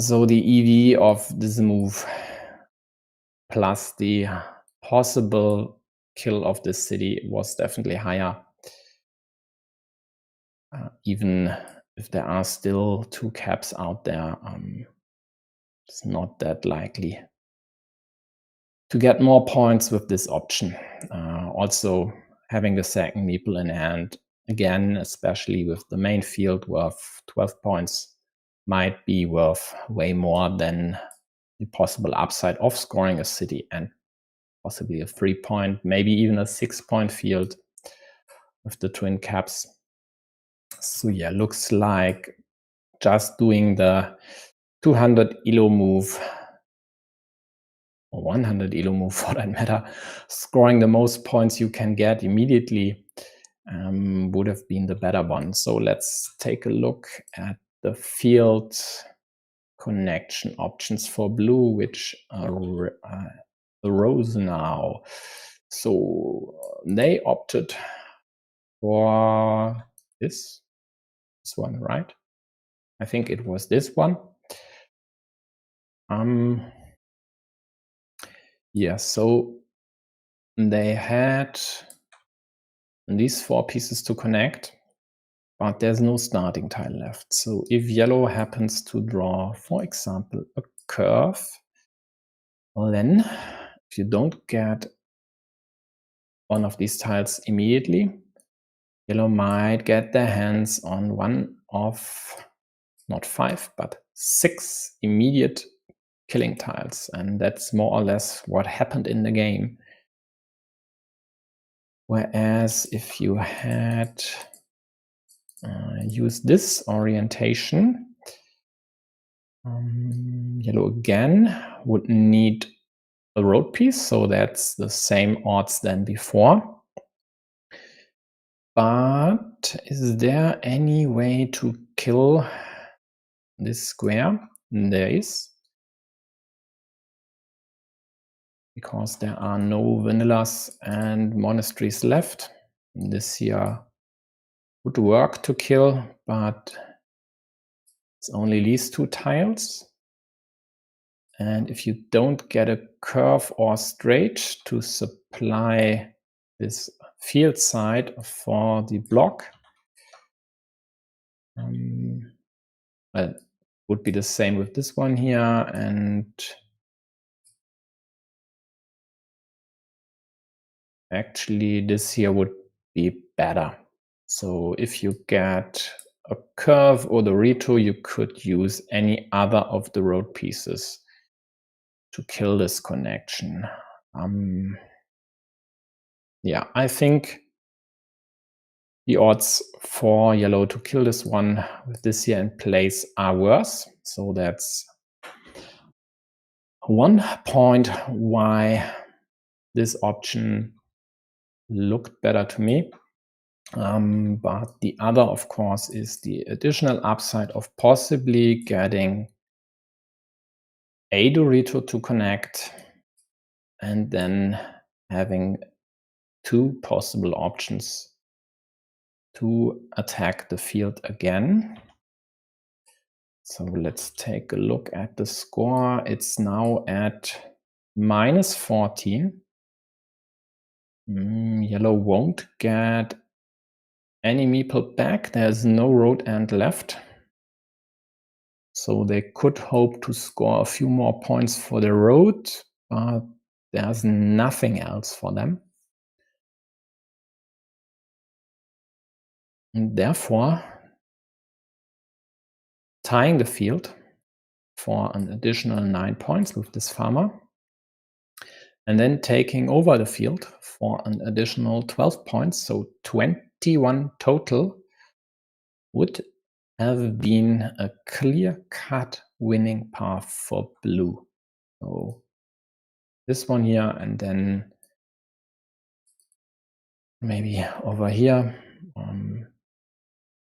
So the EV of this move plus the possible kill of this city was definitely higher. Even if there are still 2 caps out there, it's not that likely to get more points with this option. Also, having the second meeple in hand, again, especially with the main field worth 12 points, might be worth way more than the possible upside of scoring a city and possibly a 3-point, maybe even a 6-point field with the twin caps. So yeah, looks like just doing the 200 elo move, or 100 elo move for that matter, scoring the most points you can get immediately would have been the better one. So let's take a look at the field connection options for blue, which arose now. So they opted for this one, right? I think it was this one. Yeah, so they had these 4 pieces to connect, but there's no starting tile left. So if yellow happens to draw, for example, a curve, well then, if you don't get one of these tiles immediately, yellow might get their hands on one of not 5, but 6 immediate killing tiles. And that's more or less what happened in the game. Whereas if you had used this orientation, yellow again would need a road piece, so that's the same odds than before. But is there any way to kill this square? There is, because there are no vanillas and monasteries left. This here would work to kill, but it's only these 2 tiles. And if you don't get a curve or straight to supply this field side for the block, well, would be the same with this one here, and actually this here would be better. So if you get a curve or the rito, you could use any other of the road pieces to kill this connection. Yeah, I think the odds for yellow to kill this one with this here in place are worse. So that's one point why this option looked better to me. But the other, of course, is the additional upside of possibly getting a Dorito to connect and then having two possible options to attack the field again. So let's take a look at the score. It's now at -14. Yellow won't get any meeple back. There's no road end left. So they could hope to score a few more points for the road, but there's nothing else for them. And therefore, tying the field for an additional 9 points with this farmer, and then taking over the field for an additional 12 points, so 21 total, would have been a clear-cut winning path for blue. So this one here, and then maybe over here,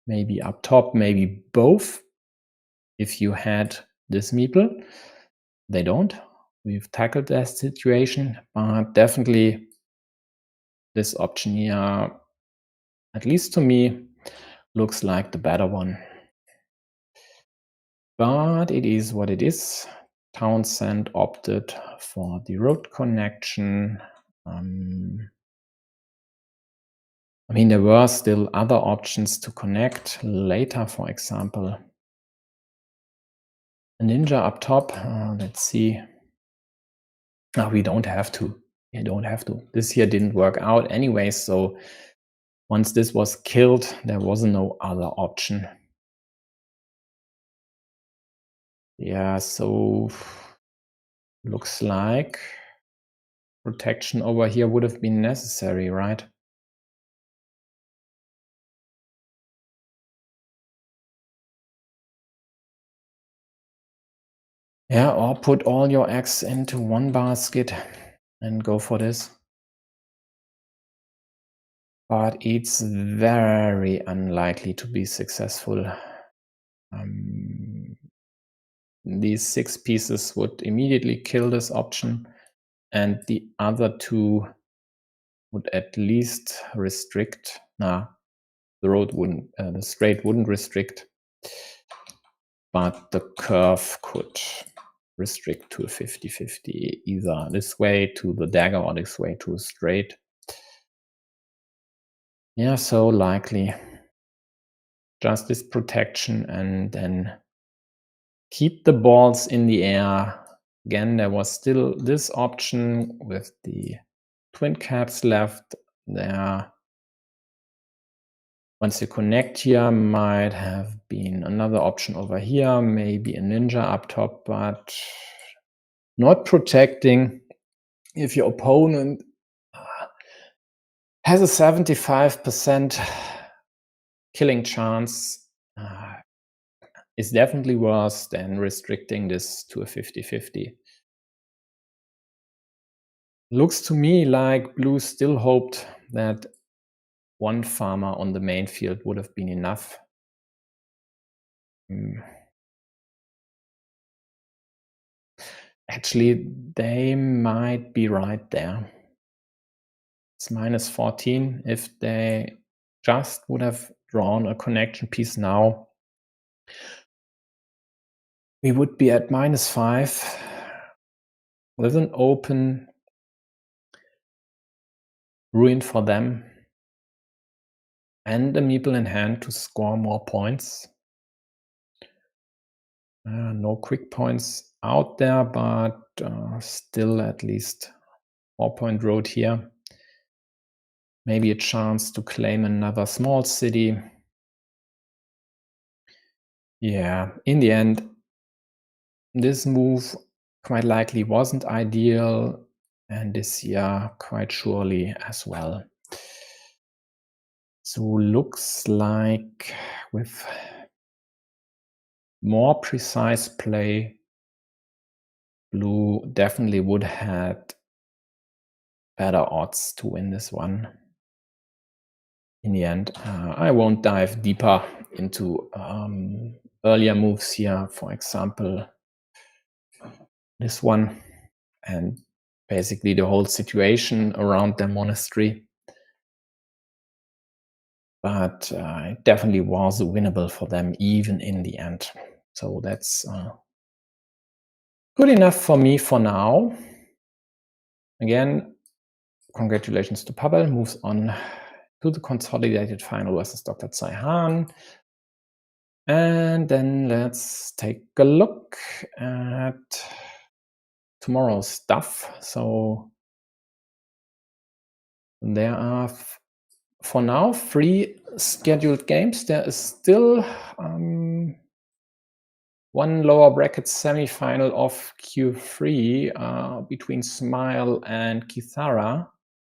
maybe up top, maybe both. If you had this meeple, they don't. We've tackled that situation, but definitely this option here, at least to me, looks like the better one. But it is what it is. Townsend opted for the road connection. I mean, there were still other options to connect later, for example. A ninja up top. Let's see. No, we don't have to. You don't have to. This here didn't work out anyway, so once this was killed, there was no other option. Yeah, so looks like protection over here would have been necessary, right? Yeah, or put all your eggs into one basket and go for this. But it's very unlikely to be successful. These 6 pieces would immediately kill this option, and the other 2 would at least restrict. The road wouldn't, the straight wouldn't restrict, but the curve could restrict to a 50-50, either this way to the dagger or this way to a straight. Yeah, so likely just this protection and then keep the balls in the air. Again, there was still this option with the twin caps left there. Once you connect here, might have been another option over here, maybe a ninja up top, but not protecting. If your opponent has a 75% killing chance, is definitely worse than restricting this to a 50-50. Looks to me like blue still hoped that one farmer on the main field would have been enough. Actually, they might be right there. It's -14. If they just would have drawn a connection piece now, we would be at -5 with an open ruin for them and a meeple in hand to score more points. No quick points out there, but still at least 4-point road here. Maybe a chance to claim another small city. Yeah, in the end, this move quite likely wasn't ideal, and this year quite surely as well. So looks like with more precise play, blue definitely would have better odds to win this one. In the end, I won't dive deeper into earlier moves here, for example, this one, and basically the whole situation around the monastery. But it definitely was winnable for them even in the end. So that's good enough for me for now. Again, congratulations to Pavel, moves on to the consolidated final versus Dr. Tsai Han. And then let's take a look at tomorrow's stuff. So there are, for now, 3 scheduled games. There is still one lower bracket semi-final of Q3 between Smile and Kithara,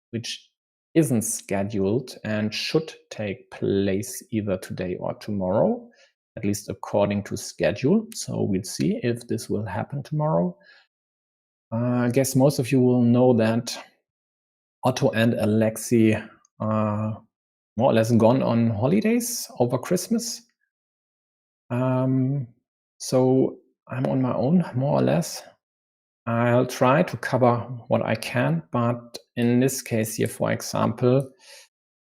which isn't scheduled and should take place either today or tomorrow, at least according to schedule. So we'll see if this will happen tomorrow. I guess most of you will know that Otto and Alexei are more or less gone on holidays over Christmas. So I'm on my own, more or less. I'll try to cover what I can, but in this case here, for example,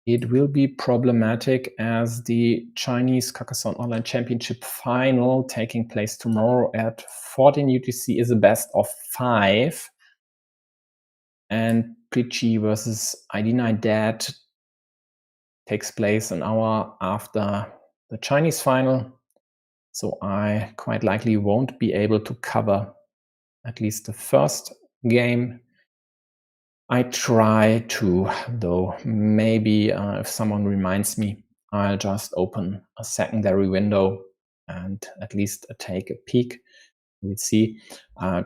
it will be problematic as the Chinese Carcassonne Online Championship final taking place tomorrow at 14 UTC is a best of 5. And Prichi versus ID9 Dad takes place an hour after the Chinese final. So I quite likely won't be able to cover at least the first game. I try to, though. Maybe if someone reminds me, I'll just open a secondary window and at least take a peek. We'll see.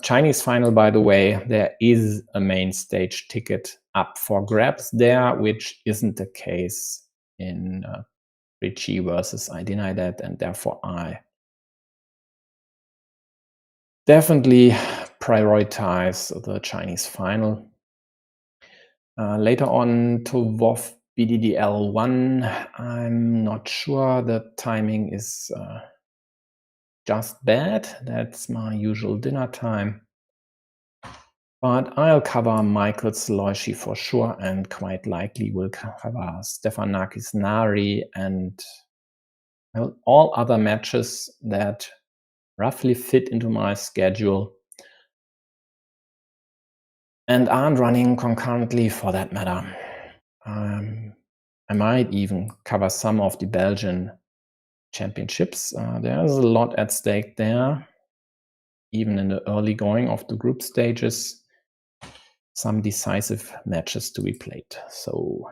Chinese final, by the way, there is a main stage ticket up for grabs there, which isn't the case in Richie versus I Deny That, and therefore I definitely prioritize the Chinese final. Later on to WoW BDDL1, I'm not sure. The timing is just bad. That's my usual dinner time. But I'll cover Michael Sloishi for sure, and quite likely will cover Stefanakis Nari and all other matches that roughly fit into my schedule and aren't running concurrently for that matter. I might even cover some of the Belgian championships. There's a lot at stake there, even in the early going of the group stages. Some decisive matches to be played. So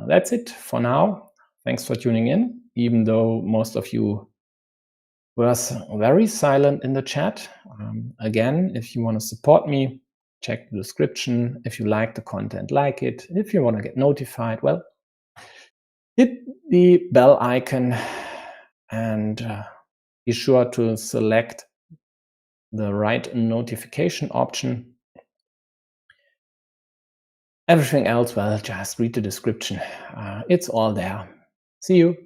that's it for now. Thanks for tuning in, even though most of you were very silent in the chat. Again, if you want to support me, check the description. If you like the content, like it. If you want to get notified, well, hit the bell icon and be sure to select the right notification option. Everything else, well, just read the description. It's all there. See you.